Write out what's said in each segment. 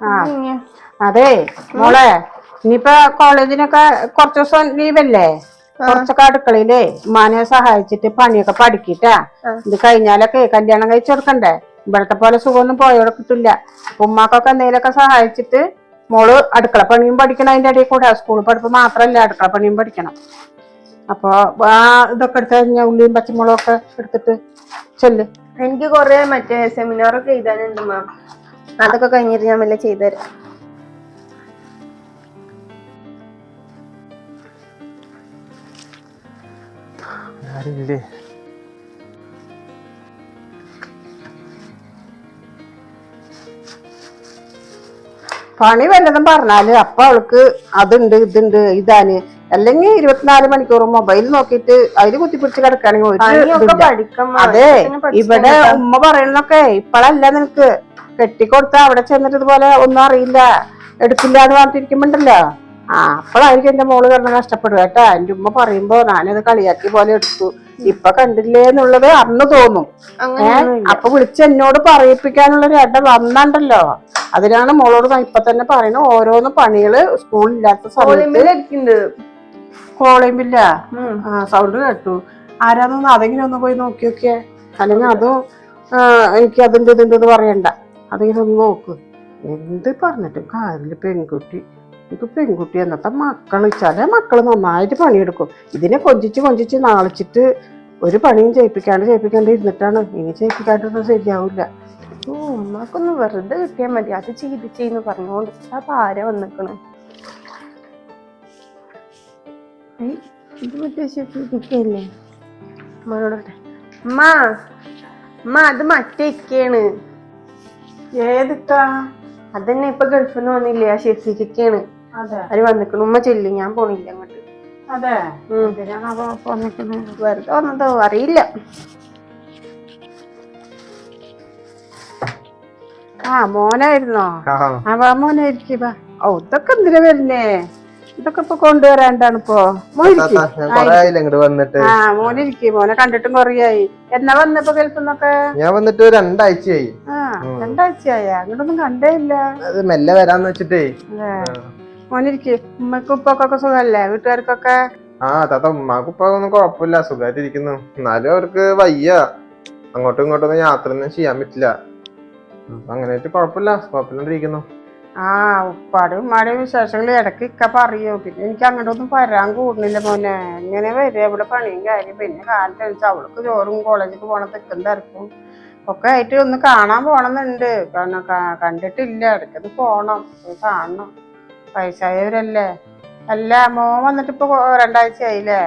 ആ അതെ മോളെ ഇനിയിപ്പോ കോളേജിനൊക്കെ കുറച്ച് ദിവസം ലീവല്ലേ? കുറച്ചൊക്കെ അടുക്കളയിലേ ഉമ്മാനെ സഹായിച്ചിട്ട് പണിയൊക്കെ പഠിക്കിട്ടാ. ഇത് കഴിഞ്ഞാലൊക്കെ കല്യാണം കഴിച്ചു കൊടുക്കണ്ടേ? ഇവിടത്തെ പോലെ സുഖമൊന്നും പോയോടെ കിട്ടില്ല. ഉമ്മാക്കൊക്കെ എന്തെങ്കിലുമൊക്കെ സഹായിച്ചിട്ട് മോള് അടുക്കള പണിയും പഠിക്കണം. അതിന്റെ ഇടയിൽ കൂടെ സ്കൂൾ പഠിപ്പ് മാത്രല്ല അടുക്കള പണിയും പഠിക്കണം. അപ്പൊ ആ ഇതൊക്കെ എടുത്ത് കഴിഞ്ഞാൽ ഉള്ളിയും പച്ചമുളകും ഒക്കെ എടുത്തിട്ട് ചെല്ല്. എനിക്ക് കൊറേ മറ്റേ സെമിനാറൊക്കെ എഴുതാനുണ്ട് മാ. അതൊക്കെ കഴിഞ്ഞിട്ട് ഞാൻ വല്ല ചെയ്തുതരാം. പണി വല്ലതും പറഞ്ഞാല് അപ്പൊ അവൾക്ക് അതുണ്ട് ഇതുണ്ട് ഇതാണ്. അല്ലെങ്കിൽ 24 മണിക്കൂറും മൊബൈൽ നോക്കിയിട്ട് അതില് കുത്തിപ്പിടിച്ച് കിടക്കുകയാണെങ്കിൽ അതെ. ഇവിടെ ഉമ്മ പറയണൊക്കെ ഇപ്പഴല്ല നിനക്ക്. കെട്ടിക്കൊടുത്ത അവിടെ ചെന്നിട്ട് ഇതുപോലെ ഒന്നും അറിയില്ല എടുക്കില്ല എന്ന് പറഞ്ഞിരിക്കുമ്പോണ്ടല്ലോ അപ്പോഴായിരിക്കും എന്റെ മോള് കിടന്ന് കഷ്ടപ്പെടുക കേട്ടാ. എന്റെ ഉമ്മ പറയുമ്പോ ഞാനത് കളിയാക്കി പോലെ എടുത്തു. ഇപ്പൊ കണ്ടില്ലേ എന്നുള്ളത് അന്ന് തോന്നും. അപ്പൊ വിളിച്ച് എന്നോട് പറയിപ്പിക്കാനുള്ളൊരു ഇട വന്നണ്ടല്ലോ. അതിനാണ് മോളോട് ഇപ്പൊ തന്നെ പറയണ ഓരോന്ന് പണികള് സ്കൂളില്ലാത്ത സമയത്ത്. കോളേജില്ല സൗണ്ട് കേട്ടു. ആരാന്നൊന്ന് അതെങ്കിലും ഒന്ന് പോയി നോക്കി നോക്കിയേ. അല്ലെങ്കിൽ അതും എനിക്ക് അതിന്റെ ഇതിന്റെ പറയണ്ട. അതെങ്കിലും ഒന്ന് നോക്ക്. എന്ത് പറഞ്ഞിട്ടും കാര്യമില്ല. പെൺകുട്ടി എന്നത്തെ മക്കള് ചില മക്കള് നന്നായിട്ട് പണിയെടുക്കും. ഇതിനെ കൊഞ്ചിച്ച് നാളിച്ചിട്ട് ഒരു പണിയും ചെയ്യിപ്പിക്കാണ്ട് ഇരുന്നിട്ടാണ്. ഇനി ചെയ്യിപ്പിക്കാണ്ടൊന്നും ശരിയാവില്ല. ഉമ്മക്കൊന്ന് വെറുതെ കിട്ടിയാൽ മതി. അത് ചെയ്ന്ന് പറഞ്ഞോണ്ട് അപ്പൊ ആരാ വന്നിക്കണേ? ഇത് മറ്റേ ഉമ്മയോടെ ഉമ്മ അത് മറ്റേ ഇക്കയാണ്. ഏതിട്ടാ? അതന്നെ ഇപ്പൊ ഗൾഫിൽ നിന്ന് വന്നില്ലേ ആ ഷെഫിക്കാണ്. അവര് വന്നിക്കണു. ഉമ്മ ചെല്ലി, ഞാൻ പോണില്ല അങ്ങോട്ട്. അതെ വെറുതെ വന്നതോ അറിയില്ല. മോനായിരുന്നോ? മോനായിരിക്കും. ഇതൊക്കെ എന്തിനാ വരുന്നേ? ഇതൊക്കെ ഇപ്പൊ കൊണ്ടുവരാണ്ടാണ് ഇപ്പൊ. മോനിരിക്കും. മോനെ കണ്ടിട്ടും കൊറേയായി. എന്നാ വന്നപ്പോ ഗൾഫിന്നൊക്കെ? ഞാൻ വന്നിട്ട് 2 ആഴ്ചയായി. 2 ആഴ്ചയായ? അങ്ങോട്ടൊന്നും കണ്ടേ ഇല്ല. മെല്ലെ വരാന്ന് വെച്ചിട്ടേ. മോനിരിക്കും. ഉമ്മക്കും ഉപ്പൊക്കെ സുഖല്ലേ? വീട്ടുകാർക്കൊക്കെ? താത്ത ഉമ്മാക്കും ഉപ്പൊന്നും കുഴപ്പമില്ല, സുഖമായിട്ടിരിക്കുന്നു. എന്നാലും അവർക്ക് വയ്യ. അങ്ങോട്ടും ഇങ്ങോട്ടൊന്നും യാത്ര ഒന്നും ചെയ്യാൻ പറ്റില്ല. അങ്ങനെയായിട്ട് കുഴപ്പമില്ലാണ്ടിരിക്കുന്നു. ഉപ്പാടും ഉമ്മാടെയും വിശേഷങ്ങൾ ഇടയ്ക്ക് ഇക്ക പറയും. പിന്നെ എനിക്ക് അങ്ങോട്ടൊന്നും വരാൻ കൂടുന്നില്ല മോനെ. എങ്ങനെ വരിക? ഇവിടെ പണിയും കാര്യം. പിന്നെ കാലത്ത് വെച്ചാൽ അവൾക്ക് ചോറും കോളേജിൽ പോണ തെക്കും തിരക്കും ഒക്കെ ആയിട്ട് ഒന്ന് കാണാൻ പോണമെന്നുണ്ട്. കണ്ടിട്ടില്ല. ഇടയ്ക്കത് പോണം, കാണണം. വയസ്സായവരല്ലേ. അല്ല മോൻ വന്നിട്ട് ഇപ്പൊ 2 ആഴ്ചയായില്ലേ?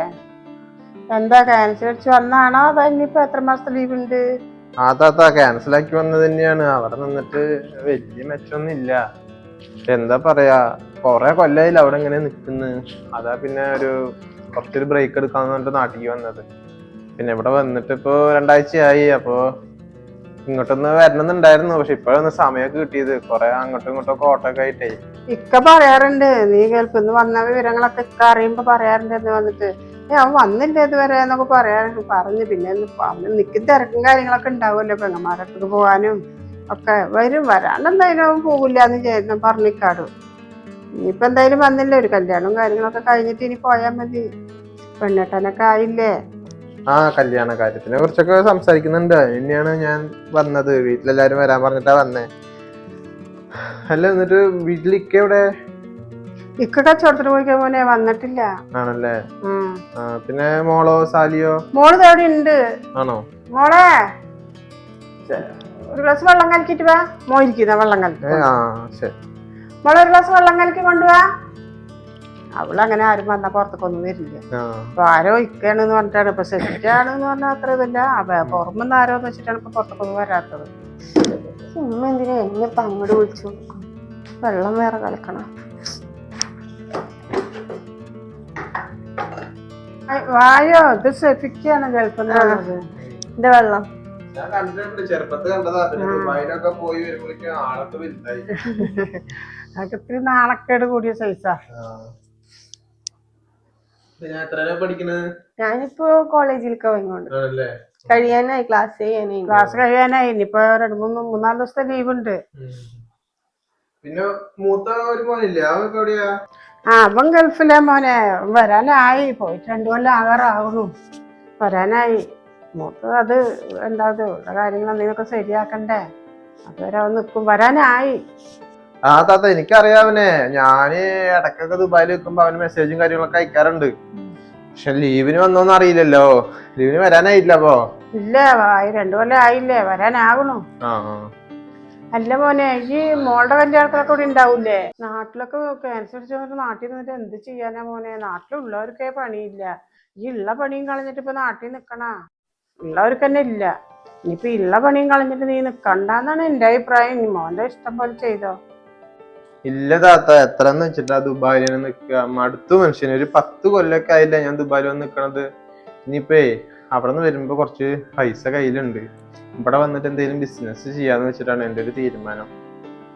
എന്താ ക്യാൻസർ അടിച്ച് വന്നാണോ? അതോ ഇനിയിപ്പോ എത്ര മാസത്തെ ലീവ് ഉണ്ട്? ക്യാൻസൽ ആക്കി വന്നത് തന്നെയാണ്. അവിടെ നിന്നിട്ട് വലിയ മെച്ചൊന്നും ഇല്ല. എന്താ പറയാ, കൊറേ കൊല്ലായില്ല അവിടെ ഇങ്ങനെ നിക്കുന്നു. അതാ പിന്നെ കുറച്ചൊരു ബ്രേക്ക് എടുക്കാന്ന് പറഞ്ഞിട്ട് നാട്ടിലേക്ക് വന്നത്. പിന്നെ ഇവിടെ വന്നിട്ട് ഇപ്പൊ 2 ആഴ്ചയായി. അപ്പൊ ഇങ്ങോട്ടൊന്ന് വരണമെന്നുണ്ടായിരുന്നു. പക്ഷെ ഇപ്പോഴൊന്ന് സമയമൊക്കെ കിട്ടിയത്. കൊറേ അങ്ങോട്ടും ഇങ്ങോട്ടും ഓട്ടൊക്കെ ആയിട്ടേ. ഇക്ക പറയാറുണ്ട് നീ ഗൾഫിന്ന് വന്ന വിവരങ്ങളൊക്കെ ഇക്ക അറിയുമ്പോ പറയാറുണ്ട്. എന്ന് വന്നിട്ട് അവൻ വന്നില്ല ഇതുവരെ എന്നൊക്കെ പറഞ്ഞു. പിന്നെ നിൽക്കും തിരക്കും കാര്യങ്ങളൊക്കെ ഉണ്ടാവുമല്ലോ. പെങ്ങന്മാരടുത്ത് പോകാനും ഒക്കെ വരാനെന്തായാലും പോകില്ലാന്ന് പറഞ്ഞിക്കാടും. ഇനിയിപ്പോ എന്തായാലും വന്നില്ല. ഒരു കല്യാണവും കാര്യങ്ങളൊക്കെ കഴിഞ്ഞിട്ട് ഇനി പോയാൽ മതി. പെണ്ണെട്ടാനൊക്കെ ആയില്ലേ? കല്യാണ കാര്യത്തിനെ കുറിച്ചൊക്കെ സംസാരിക്കുന്നുണ്ട്. തന്നെയാണ് ഞാൻ വന്നത്. വീട്ടിലെല്ലാരും വരാൻ പറഞ്ഞിട്ടാ വന്നേ. അല്ല, എന്നിട്ട് വീട്ടിലിക്ക എവിടെ? ഇക്ക കച്ചവടത്തിന് പോയിക്കാൻ മോനെ, വന്നിട്ടില്ല. ആണല്ലേ. പിന്നെ മോളോ സാലിയോ? മോള് അവിടെ ഉണ്ട്. ആണോ? മോളെ ഒരു ഗ്ലാസ് വെള്ളം കലക്കിട്ട് വാ. മോയിരിക്കുന്ന വെള്ളം കലക്കി. മോളെ ഒരു ഗ്ലാസ് വെള്ളം കലക്കി കൊണ്ടുപോവാ. അവളങ്ങനെ ആരും വന്നാ പുറത്തേക്കൊന്നും വരില്ല. അപ്പൊ ആരോ ഇക്കയാണെന്ന് പറഞ്ഞിട്ടാണ്. ഇപ്പൊ സെറ്റാണെന്ന് പറഞ്ഞാൽ അത്ര ഇതില്ല. പുറമെന്ന് ആരോന്ന് വെച്ചിട്ടാണ് ഇപ്പൊ പുറത്തേക്കൊന്നും വരാത്തത്. ഉമ്മ എന്തിനാ എന്നെ ഇപ്പൊ അങ്ങോട്ട് വിളിച്ചു കൊടുക്കും? വെള്ളം വേറെ കലക്കണം. വായോ, ഇത് സെഫിക്കാണ് ഗൾഫിൽ നിന്ന്. എന്റെ വെള്ളം ഞാൻ കണ്ടിട്ടുണ്ട്, ചെറുപ്പത്തിൽ കണ്ടതാ. പിന്നെ ദുബായിലൊക്കെ പോയി വരുമ്പോഴേക്കും ആളൊക്കെ വലുതായി. അതൊക്കെ നാണക്കേട് കൂടിയ സൈസാ. ഞാനിപ്പോ കോളേജിലൊക്കെ പോയിക്കൊണ്ട് കഴിയാനായി. ക്ലാസ് കഴിയാനായി. ഇനിയിപ്പോ 3-4 ദിവസത്തെ ലീവ് ഉണ്ട്. പിന്നെ മൂത്ത ഒരു മോനില്ലേ അവനൊക്കെ എവിടെയാ? അവൻ ഗൾഫിലെ മോനെ. അവൻ വരാനായി, പോയിട്ട് 2 കൊല്ലം ആകാറാവുന്നു. വരാനായി. മൂത്ത് അത് എന്താ കാര്യങ്ങൾ എന്തെങ്കിലുമൊക്കെ ശരിയാക്കണ്ടേ, അതുവരെ അവൻ നിൽക്കും. വരാനായി. ആ താത്ത എനിക്കറിയാവനെ. ഞാന് ഇടയ്ക്കൊക്കെ ദുബായിൽ നിൽക്കുമ്പോ അവന് മെസ്സേജും കാര്യങ്ങളൊക്കെ അയക്കാറുണ്ട്. പക്ഷെ ലീവിന് വന്നോന്ന് അറിയില്ലല്ലോ. ലീവിന് വരാനായില്ല അപ്പൊ? ഇല്ല, 2 കൊല്ലം ആയില്ലേ, വരാനാകണു. അല്ല മോനെ, ഈ മോളുടെ കല്യാണത്തിനൊക്കെ ഇവിടെ ഉണ്ടാവൂലേ? നാട്ടിലൊക്കെ ക്യാൻസർ അടിച്ചു നാട്ടിൽ നിന്നിട്ട് എന്ത് ചെയ്യാനാ മോനെ? നാട്ടിലുള്ളവർക്കേ പണിയില്ല. ഈ ഉള്ള പണിയും കളഞ്ഞിട്ട് ഇപ്പൊ നാട്ടിൽ നിക്കണ ഉള്ളവർക്ക് തന്നെ ഇല്ല. ഇനിയിപ്പൊ ഉള്ള പണിയും കളഞ്ഞിട്ട് നീ നിക്കണ്ടെന്നാണ് എന്റെ അഭിപ്രായം. ഇനി മോന്റെ ഇഷ്ടം പോലെ ചെയ്തോ. ഇല്ല താത്ത, എത്രന്ന് വെച്ചിട്ടാ ദുബായിൽ നിക്കുക? മടുത്തു മനുഷ്യന്. ഒരു 10 കൊല്ലൊക്കെ ആയില്ല ഞാൻ ദുബായിൽ വന്ന് നിക്കണത്. ഇനിയിപ്പേ അവിടെ നിന്ന് വരുമ്പോ കുറച്ച് പൈസ കയ്യിലുണ്ട്. ഇവിടെ വന്നിട്ട് എന്തെങ്കിലും ബിസിനസ് ചെയ്യാന്ന് വെച്ചിട്ടാണ് എൻ്റെ ഒരു തീരുമാനം.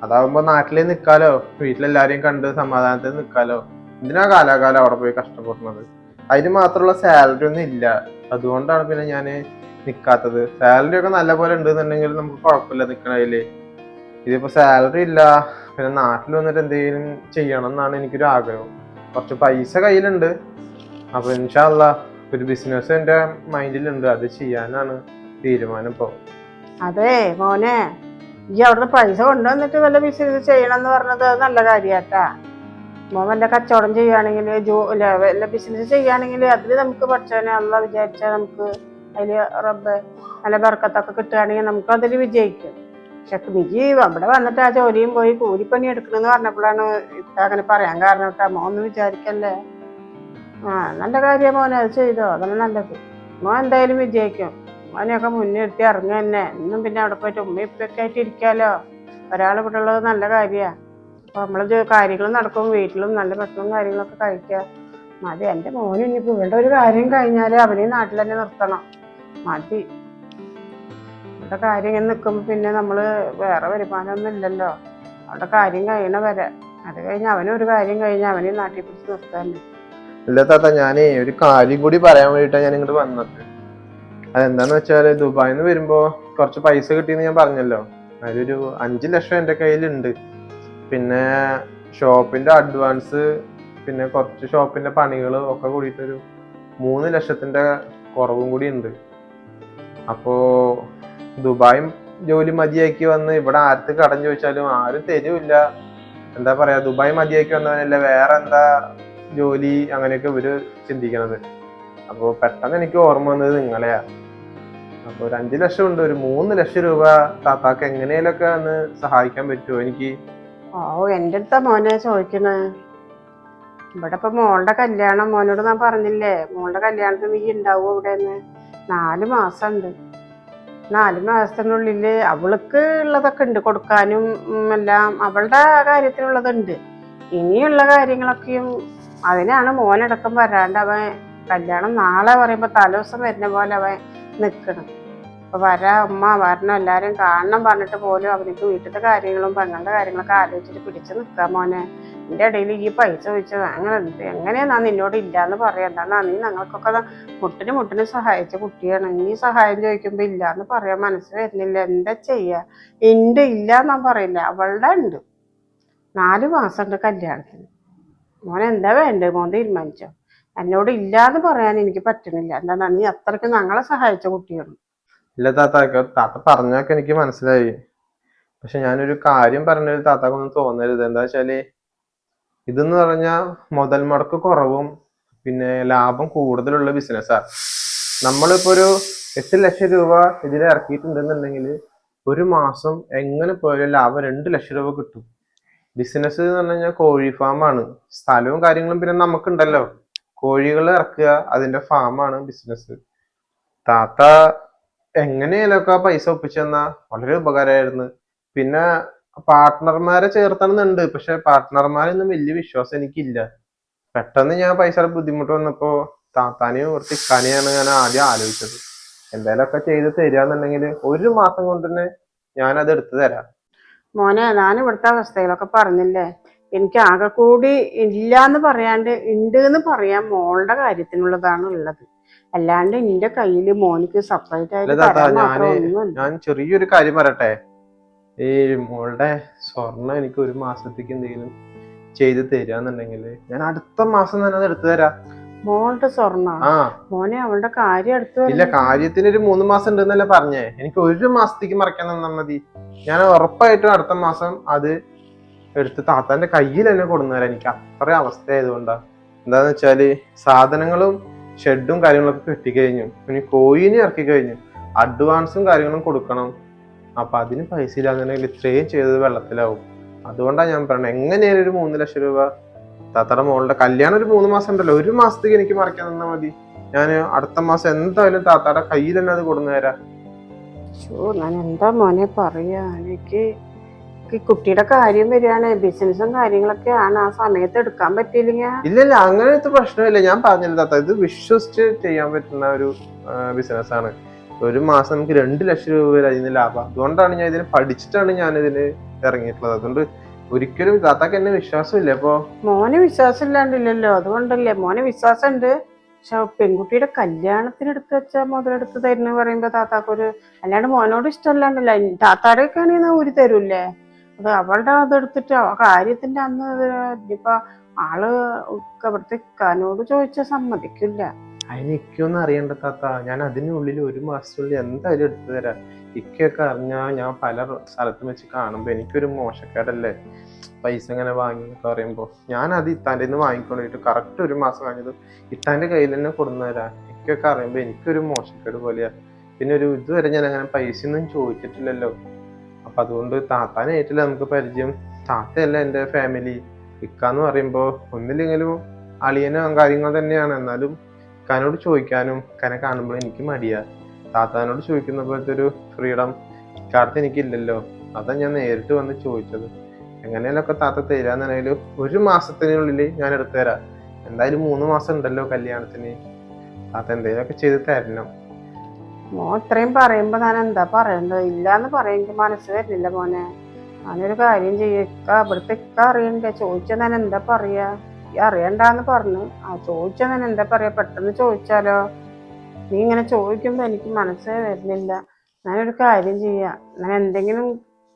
അതാവുമ്പോ നാട്ടിലേ നിക്കാലോ, വീട്ടിലെല്ലാരെയും കണ്ട് സമാധാനത്തിൽ നിക്കാലോ. എന്തിനാ കാലാകാലം അവിടെ പോയി കഷ്ടപ്പെടുന്നത്? അതിന് മാത്രമുള്ള സാലറി ഒന്നും ഇല്ല. അതുകൊണ്ടാണ് പിന്നെ ഞാന് നിക്കാത്തത്. സാലറി ഒക്കെ നല്ല പോലെ ഉണ്ടെന്നുണ്ടെങ്കിൽ നമുക്ക് കുഴപ്പമില്ല നിക്കണതില്. ഇതിപ്പോ സാലറി ഇല്ല, പിന്നെ നാട്ടിൽ വന്നിട്ട് എന്തെങ്കിലും ചെയ്യണം എന്നാണ് എനിക്കൊരു ആഗ്രഹം. കുറച്ച് പൈസ കയ്യിലുണ്ട്. അപ്പൊ ഇൻഷാ അല്ലാ ഒരു ബിസിനസ് എന്റെ മൈൻഡിലുണ്ട്. അത് ചെയ്യാനാണ് തീരുമാനം ഇപ്പൊ. അതെ മോനെ, ഈ അവിടുന്ന് പൈസ കൊണ്ടുവന്നിട്ട് വല്ല ബിസിനസ് ചെയ്യണം എന്ന് പറഞ്ഞത് അത് നല്ല കാര്യാട്ടാ. മോൻ വല്ല കച്ചവടം ചെയ്യുകയാണെങ്കിൽ, വല്ല ബിസിനസ് ചെയ്യുകയാണെങ്കിൽ അതിൽ നമുക്ക് പഠിച്ചവനെ അല്ല വിചാരിച്ചാൽ നമുക്ക് അതില് റബ്ബ് നല്ല ബർക്കത്തൊക്കെ കിട്ടുകയാണെങ്കിൽ നമുക്ക് അതിൽ വിജയിക്കും. പക്ഷെ നീ അവിടെ വന്നിട്ട് ആ ജോലിയും പോയി കൂലിപ്പണി എടുക്കണമെന്ന് പറഞ്ഞപ്പോഴാണ് അങ്ങനെ പറയാൻ കാരണം കേട്ടാ. മോൻ ഒന്ന് വിചാരിക്കല്ലേ. നല്ല കാര്യം മോനെ, അത് ചെയ്തോ, അതന്നെ നല്ലത്. മോൻ എന്തായാലും വിജയിക്കും. മോനെയൊക്കെ മുന്നിരുത്തി ഇറങ്ങുക തന്നെ. ഇന്നും പിന്നെ അവിടെ പോയിട്ട് ഉമ്മ ഇപ്പൊക്കെ ആയിട്ട് ഇരിക്കാലോ. ഒരാൾ ഇവിടെ ഉള്ളത് നല്ല കാര്യമാണ്. അപ്പൊ നമ്മള് കാര്യങ്ങൾ നടക്കും, വീട്ടിലും നല്ല ഭക്ഷണവും കാര്യങ്ങളൊക്കെ കഴിക്കുക മതി. എൻ്റെ മോനും ഇനിയിപ്പോ ഇവിടെ ഒരു കാര്യം കഴിഞ്ഞാല് അവനെ നാട്ടിൽ തന്നെ നിർത്തണം. മതി. ഇവിടെ കാര്യം ഇങ്ങനെ നിൽക്കുമ്പോ പിന്നെ നമ്മള് വേറെ വരുമാനമൊന്നും ഇല്ലല്ലോ. അവിടെ കാര്യം കഴിയണ വരെ, അത് കഴിഞ്ഞ് അവനൊരു കാര്യം കഴിഞ്ഞ് അവനെ നാട്ടിൽ പിടിച്ച് നിർത്താന്നെ. ഇല്ല താത്ത, ഞാനേ ഒരു കാര്യം കൂടി പറയാൻ വേണ്ടിയിട്ടാണ് ഞാൻ ഇങ്ങോട്ട് വന്നത്. അതെന്താന്ന് വെച്ചാല് ദുബായിൽ നിന്ന് വരുമ്പോ കുറച്ച് പൈസ കിട്ടിയെന്ന് ഞാൻ പറഞ്ഞല്ലോ. അതിലൊരു 5 ലക്ഷം എൻ്റെ കയ്യിലുണ്ട്. പിന്നെ ഷോപ്പിന്റെ അഡ്വാൻസ്, പിന്നെ കുറച്ച് ഷോപ്പിന്റെ പണികൾ ഒക്കെ കൂടിയിട്ടൊരു 3 ലക്ഷത്തിന്റെ കുറവും കൂടി ഉണ്ട്. അപ്പോ ദുബായും ജോലി മതിയാക്കി വന്ന് ഇവിടെ ആർക്ക് കടം ചോദിച്ചാലും ആരും തരൂല്ല. എന്താ പറയാ, ദുബായ് മതിയാക്കി വന്നവനല്ല വേറെ എന്താ ജോലി, അങ്ങനെയൊക്കെ ഇവര് ചിന്തിക്കണത്. അപ്പൊ പെട്ടെന്ന് എനിക്ക് ഓർമ്മ വന്നത് നിങ്ങളെയാ. അപ്പൊ ഒരു 5 ലക്ഷം ഉണ്ട്. ഒരു 3 ലക്ഷം രൂപ താത്താക്ക് എങ്ങനെയൊക്കെ ഒന്ന് സഹായിക്കാൻ പറ്റുമോ എനിക്ക്? എൻ്റെ അടുത്താ മോനെ ചോദിക്കണേ. ഇവിടെ ഇപ്പൊ മോളുടെ കല്യാണം, മോനോട് ഞാൻ പറഞ്ഞില്ലേ മോളുടെ കല്യാണത്തിന് നീ ഉണ്ടാവും ഇവിടെന്ന്. 4 മാസം ഉണ്ട്. 4 മാസത്തിനുള്ളില് അവൾക്ക് ഉള്ളതൊക്കെ ഉണ്ട് കൊടുക്കാനും എല്ലാം. അവളുടെ കാര്യത്തിനുള്ളതുണ്ട്. ഇനിയുള്ള കാര്യങ്ങളൊക്കെയും അതിനാണ് മോനടക്കം വരാണ്ട് അവൻ കല്യാണം നാളെ പറയുമ്പോ തലേദിവസം വരുന്ന പോലെ അവൻ നിക്കണം. അപ്പൊ ഉമ്മ വരണം, എല്ലാരും കാണണം പറഞ്ഞിട്ട് പോലും അവനക്ക് വീട്ടിലത്തെ കാര്യങ്ങളും പെങ്ങളുടെ കാര്യങ്ങളൊക്കെ ആലോചിച്ചിട്ട് പിടിച്ചു നിൽക്കാം മോനെ. എന്റെ ഇടയിൽ ഈ പൈസ ചോദിച്ചത് അങ്ങനെ എങ്ങനെയാ ഞാൻ നിന്നോട് ഇല്ലാന്ന് പറയാ? എന്താ നീ ഞങ്ങൾക്കൊക്കെ മുട്ടിന് സഹായിച്ച കുട്ടിയാണ്. നീ സഹായം ചോദിക്കുമ്പോ ഇല്ലാന്ന് പറയാൻ മനസ്സ് വരുന്നില്ല. എന്താ ചെയ്യാ? എന്റെ ഇല്ല എന്നാ പറയില്ല, അവളുടെ ഉണ്ട്. 4 മാസം ഉണ്ട് കല്യാണത്തിന്. മോൻ എന്താ വേണ്ടത് മോൻ തീരുമാനിച്ചോ. എന്നോട് ഇല്ലാന്ന് പറയാൻ എനിക്ക് പറ്റണില്ല. എന്താ നീ അത്രയ്ക്ക് ഞങ്ങളെ സഹായിച്ച കുട്ടിയാണ്. ഇല്ല താത്ത പറഞ്ഞൊക്കെ എനിക്ക് മനസ്സിലായി. പക്ഷെ ഞാനൊരു കാര്യം പറഞ്ഞൊരു താത്താക്കൊന്നും തോന്നരുത്. എന്താ വെച്ചാല് ഇതെന്ന് പറഞ്ഞാൽ മുതൽ മുടക്ക് കുറവും പിന്നെ ലാഭം കൂടുതലുള്ള ബിസിനസ്സാ. നമ്മളിപ്പോ ഒരു 8 ലക്ഷം രൂപ ഇതിൽ ഇറക്കിയിട്ടുണ്ടെന്നുണ്ടെങ്കിൽ ഒരു മാസം എങ്ങനെ പോയാലും ലാഭം 2 ലക്ഷം രൂപ കിട്ടും. ബിസിനസ് എന്ന് പറഞ്ഞു കഴിഞ്ഞാൽ കോഴി ഫാമാണ്. സ്ഥലവും കാര്യങ്ങളും പിന്നെ നമുക്കുണ്ടല്ലോ. കോഴികൾ ഇറക്കുക, അതിന്റെ ഫാമാണ് ബിസിനസ്. താത്ത എങ്ങനെയാലൊക്കെ പൈസ ഒപ്പിച്ചെന്നാ വളരെ ഉപകാരമായിരുന്നു. പിന്നെ പാർട്ട്ണർമാരെ ചേർത്തണമെന്നുണ്ട്. പക്ഷെ പാർട്ട്ണർമാരൊന്നും വലിയ വിശ്വാസം എനിക്കില്ല. പെട്ടെന്ന് ഞാൻ പൈസയുടെ ബുദ്ധിമുട്ട് വന്നപ്പോ താത്താനെയും ഓർത്ത് ഇക്കാനെയാണ് ഞാൻ ആദ്യം ആലോചിച്ചത്. എന്തായാലൊക്കെ ചെയ്ത് തരികയെന്നുണ്ടെങ്കിൽ 1 മാസം കൊണ്ട് തന്നെ ഞാനത് എടുത്തു തരാം. മോനെ, ഞാൻ ഇവിടുത്തെ അവസ്ഥകളൊക്കെ പറഞ്ഞില്ലേ. എനിക്ക് ആകെ കൂടി ഇല്ലാന്ന് പറയാണ്ട് ഉണ്ട് എന്ന് പറയാൻ മോളുടെ കാര്യത്തിനുള്ളതാണ് ഉള്ളത്. അല്ലാണ്ട് എന്റെ കയ്യില് മോനിക്ക് സെപ്പറേറ്റ് ആയിട്ട് തരാൻ മാത്രം ഒന്നുമില്ല. ഞാൻ ചെറിയൊരു കാര്യം പറയട്ടെ. ഈ മോളുടെ സ്വർണം എനിക്ക് ഒരു മാസത്തേക്ക് എന്തെങ്കിലും ചെയ്ത് തരാന്നുണ്ടെങ്കിൽ ഞാൻ അടുത്ത മാസം തന്നെ അത് എടുത്തു തരാം. മോളുടെ സ്വർണ്ണ ആ മോനെ അവളുടെ കാര്യം എടുത്തു ഇല്ല, കാര്യത്തിന് ഒരു 3 മാസം ഉണ്ടെന്നല്ലേ പറഞ്ഞേ. എനിക്ക് ഒരു മാസത്തേക്ക് മറക്കാൻ തന്നാൽ മതി. ഞാൻ ഉറപ്പായിട്ടും അടുത്ത മാസം അത് എടുത്ത് താത്താന്റെ കയ്യിൽ തന്നെ കൊടുന്നുതരാം. എനിക്ക് അത്ര അവസ്ഥ ആയതുകൊണ്ടാ. എന്താന്ന് വെച്ചാല് സാധനങ്ങളും ഷെഡും കാര്യങ്ങളൊക്കെ കെട്ടിക്കഴിഞ്ഞു, പിന്നെ കോയിനെ ഇറക്കി കഴിഞ്ഞു, അഡ്വാൻസും കാര്യങ്ങളും കൊടുക്കണം. അപ്പൊ അതിന് പൈസ ഇല്ലാന്നുണ്ടെങ്കിൽ ഇത്രയും ചെയ്തത് വെള്ളത്തിലാവും. അതുകൊണ്ടാണ് ഞാൻ പറഞ്ഞത്, എങ്ങനെയാലും ഒരു 3 ലക്ഷം രൂപ താത്തയുടെ മോളുടെ കല്യാണം ഒരു 3 മാസം ഉണ്ടല്ലോ, ഒരു മാസത്തേക്ക് എനിക്ക് മറക്കാൻ തന്നാൽ മതി. ഞാൻ അടുത്ത മാസം എന്തായാലും താത്താടെ കയ്യിൽ തന്നെ അത് കൊടുന്നു തരാം. ഞാൻ എന്താ മോനെ പറയാ, എനിക്ക് ഈ കുട്ടിയുടെ കാര്യം വരികയാണ്, ബിസിനസ്സും കാര്യങ്ങളൊക്കെ ആണ്, ആ സമയത്ത് എടുക്കാൻ പറ്റിയില്ലെങ്കിൽ. ഇല്ല, അങ്ങനത്തെ പ്രശ്നമില്ല. ഞാൻ പറഞ്ഞില്ല താത്ത, ഇത് വിശ്വസിച്ച് ചെയ്യാൻ പറ്റുന്ന ഒരു ബിസിനസ് ആണ്. ഒരു മാസം നമുക്ക് 2 ലക്ഷം രൂപ വരെ അതിന് ലാഭം. അതുകൊണ്ടാണ് ഞാൻ ഇതിന് പഠിച്ചിട്ടാണ് ഞാൻ ഇതിന് ഇറങ്ങിയിട്ടുള്ളത്. അതുകൊണ്ട് ഒരിക്കലും താത്താക്ക് എന്നെ വിശ്വാസമില്ല. അപ്പൊ മോന് വിശ്വാസം ഇല്ലാണ്ടില്ലല്ലോ, അതുകൊണ്ടല്ലേ. മോന് വിശ്വാസം ഉണ്ട്, പക്ഷെ പെൺകുട്ടിയുടെ കല്യാണത്തിന് എടുത്ത് വെച്ച മുതലെടുത്ത് തരുന്ന പറയുമ്പോ താത്താക്കൊരു, അല്ലാണ്ട് മോനോട് ഇഷ്ടമല്ലാണ്ടല്ല. താത്താടെയൊക്കെ ആണെങ്കിൽ ഒരു തരൂല്ലേ, അത് അവളുടെ അതെടുത്തിട്ട് ആ കാര്യത്തിന്റെ അന്ന് ഇനിയിപ്പൊ ആള് ഇവിടുത്തെ ഇക്കാനോട് ചോദിച്ചാൽ സമ്മതിക്കില്ല. എനിക്കൊന്നും അറിയണ്ട താത്ത, ഞാൻ അതിനുള്ളിൽ ഒരു മാസത്തിനുള്ളിൽ എന്തായാലും എടുത്തു തരാം. ഇക്കൊക്കെ അറിഞ്ഞാ ഞാൻ പല സ്ഥലത്തും വെച്ച് കാണുമ്പോ എനിക്കൊരു മോശക്കേടല്ലേ പൈസ ഇങ്ങനെ വാങ്ങി എന്നൊക്കെ പറയുമ്പോ. ഞാൻ അത് ഇത്താൻ്റെ നിന്ന് വാങ്ങിക്കൊണ്ടിട്ട് കറക്റ്റ് ഒരു മാസം കഴിഞ്ഞത് ഇത്താൻ്റെ കയ്യിൽ തന്നെ കൊടുന്നു തരാം. ഇക്കൊക്കെ അറിയുമ്പോ എനിക്കൊരു മോശക്കേട് പോലെയാ. പിന്നെ ഒരു ഇതുവരെ ഞാൻ അങ്ങനെ പൈസ ഒന്നും ചോദിച്ചിട്ടില്ലല്ലോ. അപ്പൊ അതുകൊണ്ട് താത്താനായിട്ടില്ല നമുക്ക് പരിചയം. താത്തയല്ല എൻ്റെ ഫാമിലി. ഇക്കാന്ന് പറയുമ്പോ ഒന്നില്ലെങ്കിലും അളിയനോ കാര്യങ്ങൾ തന്നെയാണ്. എന്നാലും ഇക്കാനോട് ചോദിക്കാനും ഇക്കാനെ കാണുമ്പോൾ എനിക്ക് മടിയാ. താത്താനോട് ചോദിക്കുന്ന പോലത്തെ ഒരു ഫ്രീഡം ഇക്കാലത്ത് എനിക്കില്ലല്ലോ. അതാ ഞാൻ നേരിട്ട് വന്ന് ചോദിച്ചത്. എങ്ങനെയൊക്കെ താത്ത തരാന്നുണ്ടെങ്കിൽ ഒരു മാസത്തിനുള്ളിൽ ഞാൻ എടുത്തു തരാം. എന്തായാലും 3 മാസം ഉണ്ടല്ലോ കല്യാണത്തിന്. താത്ത എന്തെങ്കിലുമൊക്കെ ചെയ്ത് തരണം. ഇത്രയും പറയുമ്പോ ഞാൻ എന്താ പറയണ്ടത്, ഇല്ലാന്ന് പറയുമ്പോ മനസ്സ് വരുന്നില്ല മോനെ. ഞാനൊരു കാര്യം ചെയ്യക്ക, ഇവിടുത്തെ ഇക്ക അറിയണ്ടേ, ചോദിച്ചാൽ ഞാൻ എന്താ പറയാ. ഈ അറിയണ്ടാന്ന് പറഞ്ഞു, ചോദിച്ചാൽ ഞാൻ എന്താ പറയാ, പെട്ടെന്ന് ചോദിച്ചാലോ. നീ ഇങ്ങനെ ചോദിക്കുമ്പോ എനിക്ക് മനസ്സേ വരുന്നില്ല. ഞാനൊരു കാര്യം ചെയ്യാം, ഞാൻ എന്തെങ്കിലും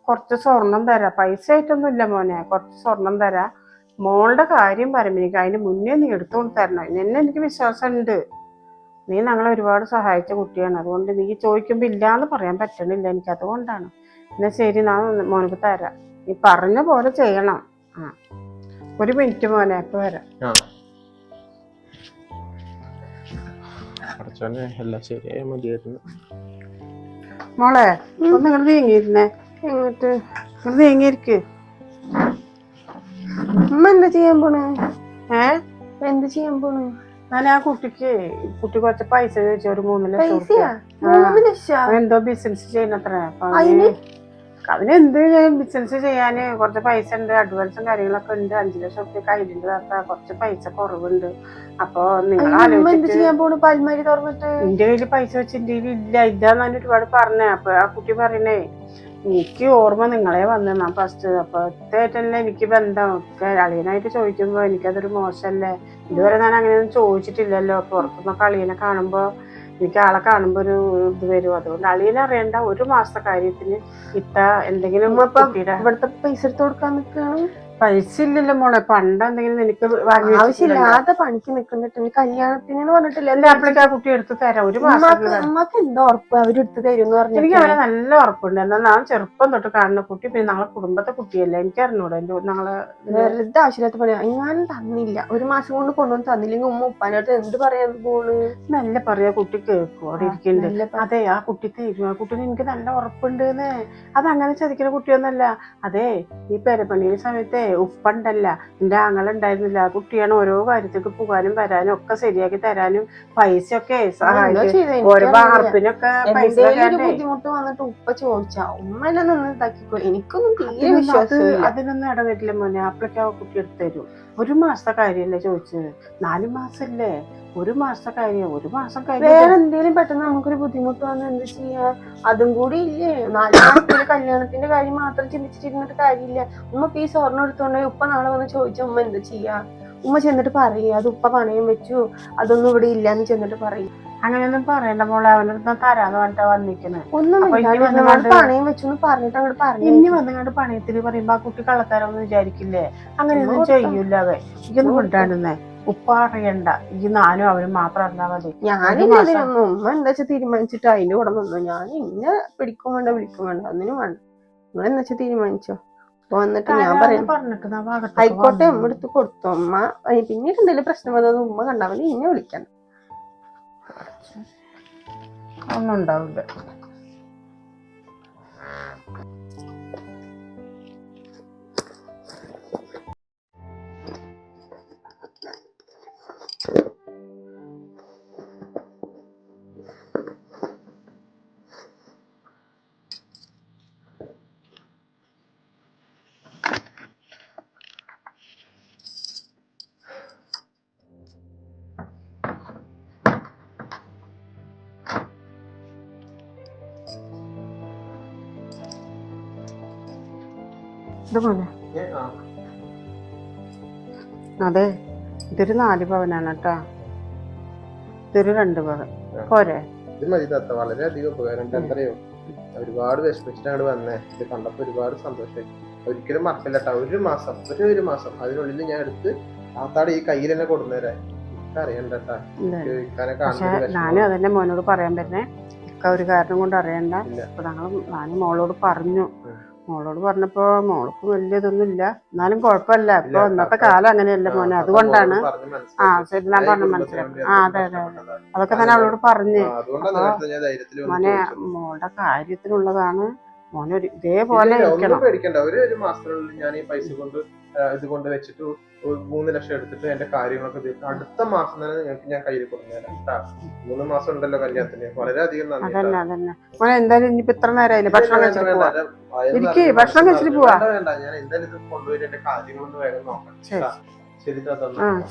കുറച്ച് സ്വർണം തരാം. പൈസ ആയിട്ടൊന്നും ഇല്ല മോനെ, കുറച്ച് സ്വർണം തരാം. മോളുടെ കാര്യം പറയുമ്പോ എനിക്ക് അതിന് മുന്നേ നീ എടുത്തുകൊണ്ട് തരണം. എന്നെ എനിക്ക് വിശ്വാസം ഉണ്ട്, നീ ഞങ്ങളെ ഒരുപാട് സഹായിച്ച കുട്ടിയാണ്. അതുകൊണ്ട് നീ ചോദിക്കുമ്പോ ഇല്ലാന്ന് പറയാൻ പറ്റണില്ല എനിക്ക്, അതുകൊണ്ടാണ്. എന്നാ ശരി, ഞാൻ മോനക്ക് തരാം. നീ പറഞ്ഞ പോലെ ചെയ്യണം. ഒരു മിനിറ്റ് മോനെ, ഇപ്പൊ വരാം. എല്ലാം ശരിയായ മതിയായിരുന്നു. മോളെ ഒന്ന് ഇങ്ങോട്ട് നീങ്ങിയിരുന്നേ. എങ്ങോട്ട്? ഇങ്ങോട്ട് നീങ്ങിയിരിക്ക്. ഉമ്മ എന്താ ചെയ്യാൻ പോണ്? എന്ത് ചെയ്യാൻ പോണ്? ഞാൻ ആ കുട്ടി കുറച്ച് പൈസ ചോദിച്ചു, ഒരു 3 ലക്ഷം. 3 ലക്ഷം? എന്തോ ബിസിനസ് ചെയ്യുന്നത്ര. അതിനെന്ത് ബിസിനസ് ചെയ്യാന് കുറച്ച് പൈസ ഉണ്ട്, അഡ്വാൻസും കാര്യങ്ങളൊക്കെ ഉണ്ട്. 5 ലക്ഷം റുപ്യ കയ്യിലുണ്ട് താത്ത, കുറച്ച് പൈസ കുറവുണ്ട്. അപ്പൊ നിങ്ങൾ എന്റെ കയ്യില് പൈസ വെച്ച് എന്റെ കയ്യിൽ ഇല്ലാന്ന് ഞാൻ ഒരുപാട് പറഞ്ഞേ. അപ്പൊ ആ കുട്ടി പറയണേ, എനിക്ക് ഓർമ്മ നിങ്ങളെ വന്നാ ഫസ്റ്റ്. അപ്പൊ ഇതായിട്ടല്ലേ എനിക്ക് ബന്ധം. അളിയനായിട്ട് ചോദിക്കുമ്പോ എനിക്കതൊരു മോശമല്ലേ. ഇതുവരെ ഞാൻ അങ്ങനെയൊന്നും ചോദിച്ചിട്ടില്ലല്ലോ. പുറത്തുനിന്നൊക്കെ അളിയനെ കാണുമ്പോ എനിക്ക് ആളെ കാണുമ്പോ ഒരു ഇത് വരും. അതുകൊണ്ട് അളിയനെ അറിയണ്ട, ഒരു മാസത്തെ കാര്യത്തിന് ഇത്ത എന്തെങ്കിലും ഇവിടുത്തെ പൈസ എടുത്ത് കൊടുക്കാൻ നിൽക്കുകയാണ്. പൈസ ഇല്ലല്ലോ മോളെ, പണ്ട് എന്തെങ്കിലും എനിക്ക് ആവശ്യമില്ലാതെ പണിക്ക് നിൽക്കുന്നിട്ട് കല്യാണത്തിന് പറഞ്ഞിട്ടില്ല. അപ്പോഴേക്ക് ആ കുട്ടി എടുത്ത് തരാം. ഒരു മാസം അമ്മക്ക് എന്താ ഉറപ്പ് അവരെടുത്ത് തരും? എനിക്ക് അവനെ നല്ല ഉറപ്പുണ്ട്. എന്നാൽ ഞാൻ ചെറുപ്പം തൊട്ട് കാണുന്ന കുട്ടി, പിന്നെ ഞങ്ങളെ കുടുംബത്തെ കുട്ടിയല്ല, എനിക്ക് അറിഞ്ഞൂടെ. ഞങ്ങളെ വെറുതെ ആവശ്യമില്ലാത്ത പണി. എങ്ങാനും തന്നില്ല, ഒരു മാസം കൊണ്ട് കൊണ്ടുവന്ന് തന്നില്ലെങ്കിൽ ഉമ്മ ഉപ്പാനോട്ട് എന്ത് പറയാൻ പോണ്? നല്ല പറയാ, കുട്ടി കേൾക്കും അവിടെ ഇരിക്കുന്നുണ്ട്. അതെ, ആ കുട്ടി തരും. ആ കുട്ടീന് എനിക്ക് നല്ല ഉറപ്പുണ്ട്. അതങ്ങനെ ചതിക്കുന്ന കുട്ടിയൊന്നല്ല. അതെ, ഈ പെരപ്പണിയുടെ സമയത്തെ ഉപ്പണ്ടല്ല, എന്റെ ആങ്ങളുണ്ടായിരുന്നില്ല. ആ കുട്ടിയാണ് ഓരോ കാര്യത്തേക്ക് പോകാനും വരാനും ഒക്കെ ശരിയാക്കി തരാനും പൈസ ഒക്കെ സഹായിക്കും. ഓരോ വാർപ്പിനൊക്കെ ബുദ്ധിമുട്ട് വന്നിട്ട് ഉപ്പ ചോദിച്ചാ ഉമ്മ എന്നെ നിന്ന് ഇതാക്കിക്കോ. എനിക്കൊന്നും തീരെ വിശ്വാസം അതിനൊന്നും ഇടവരില്ല മോനെ. അപ്പോഴേക്ക് ആ കുട്ടി എടുത്ത് തരും. ഒരു മാസത്തെ കാര്യമല്ലേ ചോദിച്ചത്, 4 മാസല്ലേ? ഒരു മാസത്തെ കാര്യം, ഒരു മാസം കാര്യം. വേറെ എന്തേലും പെട്ടെന്ന് നമുക്കൊരു ബുദ്ധിമുട്ട് വന്ന് എന്ത് ചെയ്യാ? അതും കൂടി ഇല്ലേ? 4 മാസത്തിന്റെ കല്യാണത്തിന്റെ കാര്യം മാത്രം ചിന്തിച്ചിട്ടിരുന്നിട്ട് കാര്യമില്ല. ഉമ്മ ഈ സ്വർണ്ണം എടുത്തോണ്ട് ഉപ്പ നാളെ വന്ന് ചോദിച്ച ഉമ്മ എന്താ ചെയ്യാ? ഉമ്മ ചെന്നിട്ട് പറയും അത് ഉപ്പ പണയം വെച്ചു, അതൊന്നും ഇവിടെ ഇല്ലാന്ന് ചെന്നിട്ട് പറയും. അങ്ങനെയൊന്നും പറയണ്ട മോളെ, അവനടുത്ത് തരാന്ന് പറഞ്ഞിട്ടാ വന്നിരിക്കണേ. ഒന്നും പണയം വെച്ചു പറഞ്ഞിട്ട് അങ്ങോട്ട് പറഞ്ഞു. ഇനി വന്നങ്ങാണ്ട് പണയത്തിന് പറയുമ്പോ ആ കുട്ടി കള്ളത്തരമെന്ന് വിചാരിക്കില്ലേ? അങ്ങനെയൊന്നും ചെയ്യൂല അവൻ. ഇതൊന്നും വിട്ടാണ്ടുന്നേ. ഉപ്പ അറിയണ്ട, ഈ നാനും അവനും മാത്രം അറിഞ്ഞാ മതി. ഞാനില്ല ഇതിനൊന്നും. ഉമ്മ എന്താ വെച്ചാൽ തീരുമാനിച്ചിട്ട് അതിന്റെ കൂടെ നിന്നു. ഞാൻ ഇന്നെ പിടിക്കും വേണ്ട വിളിക്കും വേണ്ട ഒന്നിനും വേണ്ട. നിങ്ങൾ എന്താ വെച്ചാൽ തീരുമാനിച്ചോ. വന്നിട്ട് ഞാൻ പറയാം ആയിക്കോട്ടെ. ഉമ്മ എടുത്ത് കൊടുത്തു. ഉമ്മ പിന്നീട് എന്തെങ്കിലും പ്രശ്നം വന്നത് ഉമ്മ കണ്ടാ മതി. ഇന്നെ വിളിക്കണം. ഒന്നും ഉണ്ടാവില്ല. ഇത് മോനെ, അതെ ഇതൊരു 4 പവനാണ് കേട്ടാ. ഇതൊരു 2 പവൻ പോരെ? ഇത് മതി താത്ത, വളരെയധികം ഉപകാരം. എന്തറിയോ, ഒരുപാട് വിഷമിച്ചിട്ടാണ് വന്നേ. ഇത് കണ്ടപ്പോ ഒരുപാട് സന്തോഷമായി. ഒരിക്കലും മറക്കില്ല കേട്ടോ. ഒരു മാസം അതിനുള്ളിൽ ഞാൻ എടുത്ത് താത്താടെ ഈ കയ്യിൽ തന്നെ കൊടുന്നേരാ. അറിയണ്ട. ഞാനും അതന്നെ മോനോട് പറയാൻ പറ്റുന്നേ. ഒരു കാരണം കൊണ്ട് അറിയണ്ട. അപ്പൊ ഞാനും മോളോട് പറഞ്ഞു. മോളോട് പറഞ്ഞപ്പോ മോൾക്ക് വലിയ ഇതൊന്നും ഇല്ല, എന്നാലും കുഴപ്പമില്ല. ഇപ്പൊ ഇന്നത്തെ കാലം അങ്ങനെയല്ല മോനെ, അതുകൊണ്ടാണ്. ശരി, ഞാൻ പറഞ്ഞു മനസ്സിലാക്കി. അതെ അതെ, അതൊക്കെ തന്നെ അവളോട് പറഞ്ഞ്. മോനെ മോളുടെ കാര്യത്തിനുള്ളതാണ്. മോനെ ഇതേപോലെ പേടിക്കണ്ട. ഒരു മാസത്തിനുള്ളിൽ ഞാൻ ഈ പൈസ കൊണ്ട് ഇതുകൊണ്ട് വെച്ചിട്ട് 3 ലക്ഷം എടുത്തിട്ട് എന്റെ കാര്യങ്ങളൊക്കെ തീർത്ത് അടുത്ത മാസം തന്നെ നിങ്ങൾക്ക് ഞാൻ കയ്യിൽ കൊടുത്തുതരാം. 3 മാസം ഉണ്ടല്ലോ കല്യാണത്തിന്. വളരെയധികം നന്ദി. മോനെ എന്തായാലും ഇനിയിപ്പോ ഇത്ര നേരമായില്ലേ, ഭക്ഷണം കഴിച്ചിട്ട് പോവാ. ഭക്ഷണം കഴിച്ചിട്ട് പോവാ. വേണ്ട, ഞാൻ എന്തായാലും ഇത് കൊണ്ടുപോയി എന്റെ കാര്യങ്ങളൊന്ന് വേഗം നോക്കാം. ശരി താത്ത.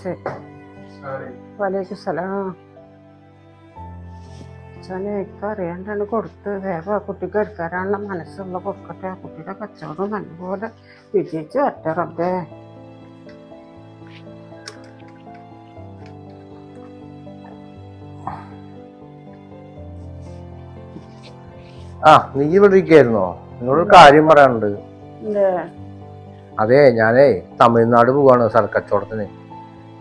ശരി. വലൈക്കും സലാം. ഇപ്പൊ അറിയാണ്ടാണ് കൊടുത്ത്. വേഗം കുട്ടിക്ക് എടുക്കാനുള്ള മനസ്സുള്ള കൊടുക്കട്ടെ. കുട്ടിയുടെ കച്ചവടം നല്ലപോലെ വിജയിച്ചു വരട്ടെ റബ്ബേ. നീ ഇവിടെ ഇരിക്കായിരുന്നോ? നിങ്ങളൊരു കാര്യം പറയാനുണ്ട്. അതെ, ഞാനേ തമിഴ്നാട് പോവാണ് സ്ഥലക്കച്ചവടത്തിന്.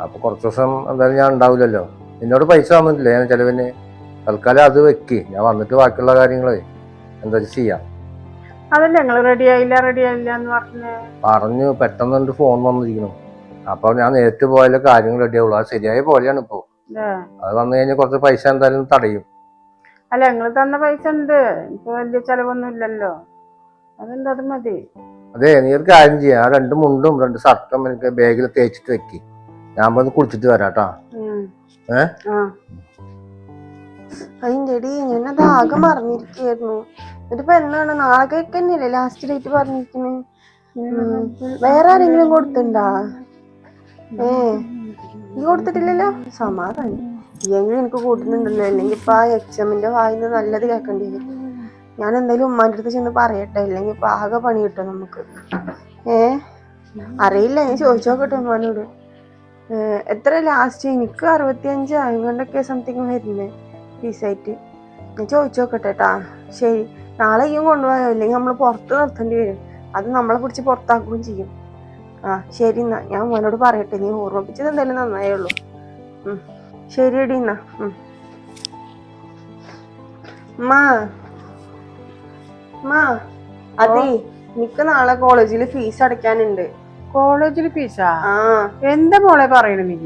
അപ്പൊ കുറച്ച് ദിവസം എന്തായാലും ഞാൻ ഉണ്ടാവില്ലല്ലോ. എന്നോട് പൈസ തന്നിട്ടില്ലേ ഞാൻ ചെലവിന്? തൽക്കാലം അത് വെക്ക്. ഞാൻ വന്നിട്ട് ബാക്കിയുള്ള കാര്യങ്ങളെ എന്താ ചെയ്യാം. അതല്ലേ നിങ്ങൾ റെഡിയായില്ല എന്ന് പറഞ്ഞു. പെട്ടെന്ന് എന്റെ ഫോൺ വന്നിരിക്കുന്നു. അപ്പൊ ഞാൻ നേരിട്ട് പോയാലേ കാര്യങ്ങൾ റെഡിയാവുള്ളൂ. അത് ശരിയായ പോലെയാണ് ഇപ്പൊ. അത് വന്നു കഴിഞ്ഞാൽ കുറച്ച് പൈസ എന്തായാലും തടയും. അല്ല, നിങ്ങൾ തന്ന പൈസ ഉണ്ട്, ഇപ്പൊ വലിയ ചെലവൊന്നും ഇല്ലല്ലോ. അതുണ്ട്, അത് മതി. അതെ, നീ ഒരു കാര്യം ചെയ്യാം. ആ 2 മുണ്ടും 2 ഷർട്ടും എനിക്ക് ബാഗിൽ തേച്ചിട്ട് വെക്ക്. ഞാൻ പോയി കുളിച്ചിട്ട് വരാട്ടാ. അതിന്റെ അടി ഞാനത് ആകെ മറിഞ്ഞിരിക്കായിരുന്നു. ഇതിപ്പോ എന്നാണ്? നാളെ തന്നെയല്ലേ ലാസ്റ്റ് ഡേറ്റ് പറഞ്ഞിരിക്കുന്നത്. വേറെ ആരെങ്കിലും കൊടുത്തിണ്ടാ? നീ കൊടുത്തിട്ടില്ലല്ലോ. സമാധാനം. എങ്കിലും എനിക്ക് കൂട്ടുന്നുണ്ടല്ലോ. അല്ലെങ്കിൽ ഇപ്പൊ ആ എക്സാമിന്റെ വായിന്ന് നല്ലത് കേൾക്കേണ്ടി വരും. ഞാൻ എന്തായാലും ഉമ്മാന്റെ അടുത്ത് ചെന്ന് പറയട്ടെ, അല്ലെങ്കിൽ ഇപ്പൊ ആകെ പണി കിട്ടും നമുക്ക്. അറിയില്ല, ഞാൻ ചോദിച്ചോക്കട്ടെ ഉമ്മാനോട്. എത്ര ലാസ്റ്റ്? എനിക്ക് 65 അങ്ങോട്ടൊക്കെ സംതിങ് വരുന്നേ ഫീസായിട്ട്. ഞാൻ ചോദിച്ചോക്കട്ടെ കേട്ടാ. ശരി, നാളെ ഈ കൊണ്ടുപോയോ, അല്ലെങ്കിൽ നമ്മൾ പുറത്ത് നിർത്തേണ്ടി വരും. അത് നമ്മളെ പിടിച്ച് പുറത്താക്കുകയും ചെയ്യും. ശരി എന്നാ, ഞാൻ ഉമ്മാനോട് പറയട്ടെ. നീ ഓർമ്മിപ്പിച്ചത് എന്തായാലും നന്നായേ ഉള്ളൂ. ശരിയടി എന്നാ. അതെ, എനിക്ക് നാളെ കോളേജിൽ ഫീസ് അടയ്ക്കാനുണ്ട്. കോളേജിൽ ഫീസാ? എന്താ മോളെ പറയണ നീ?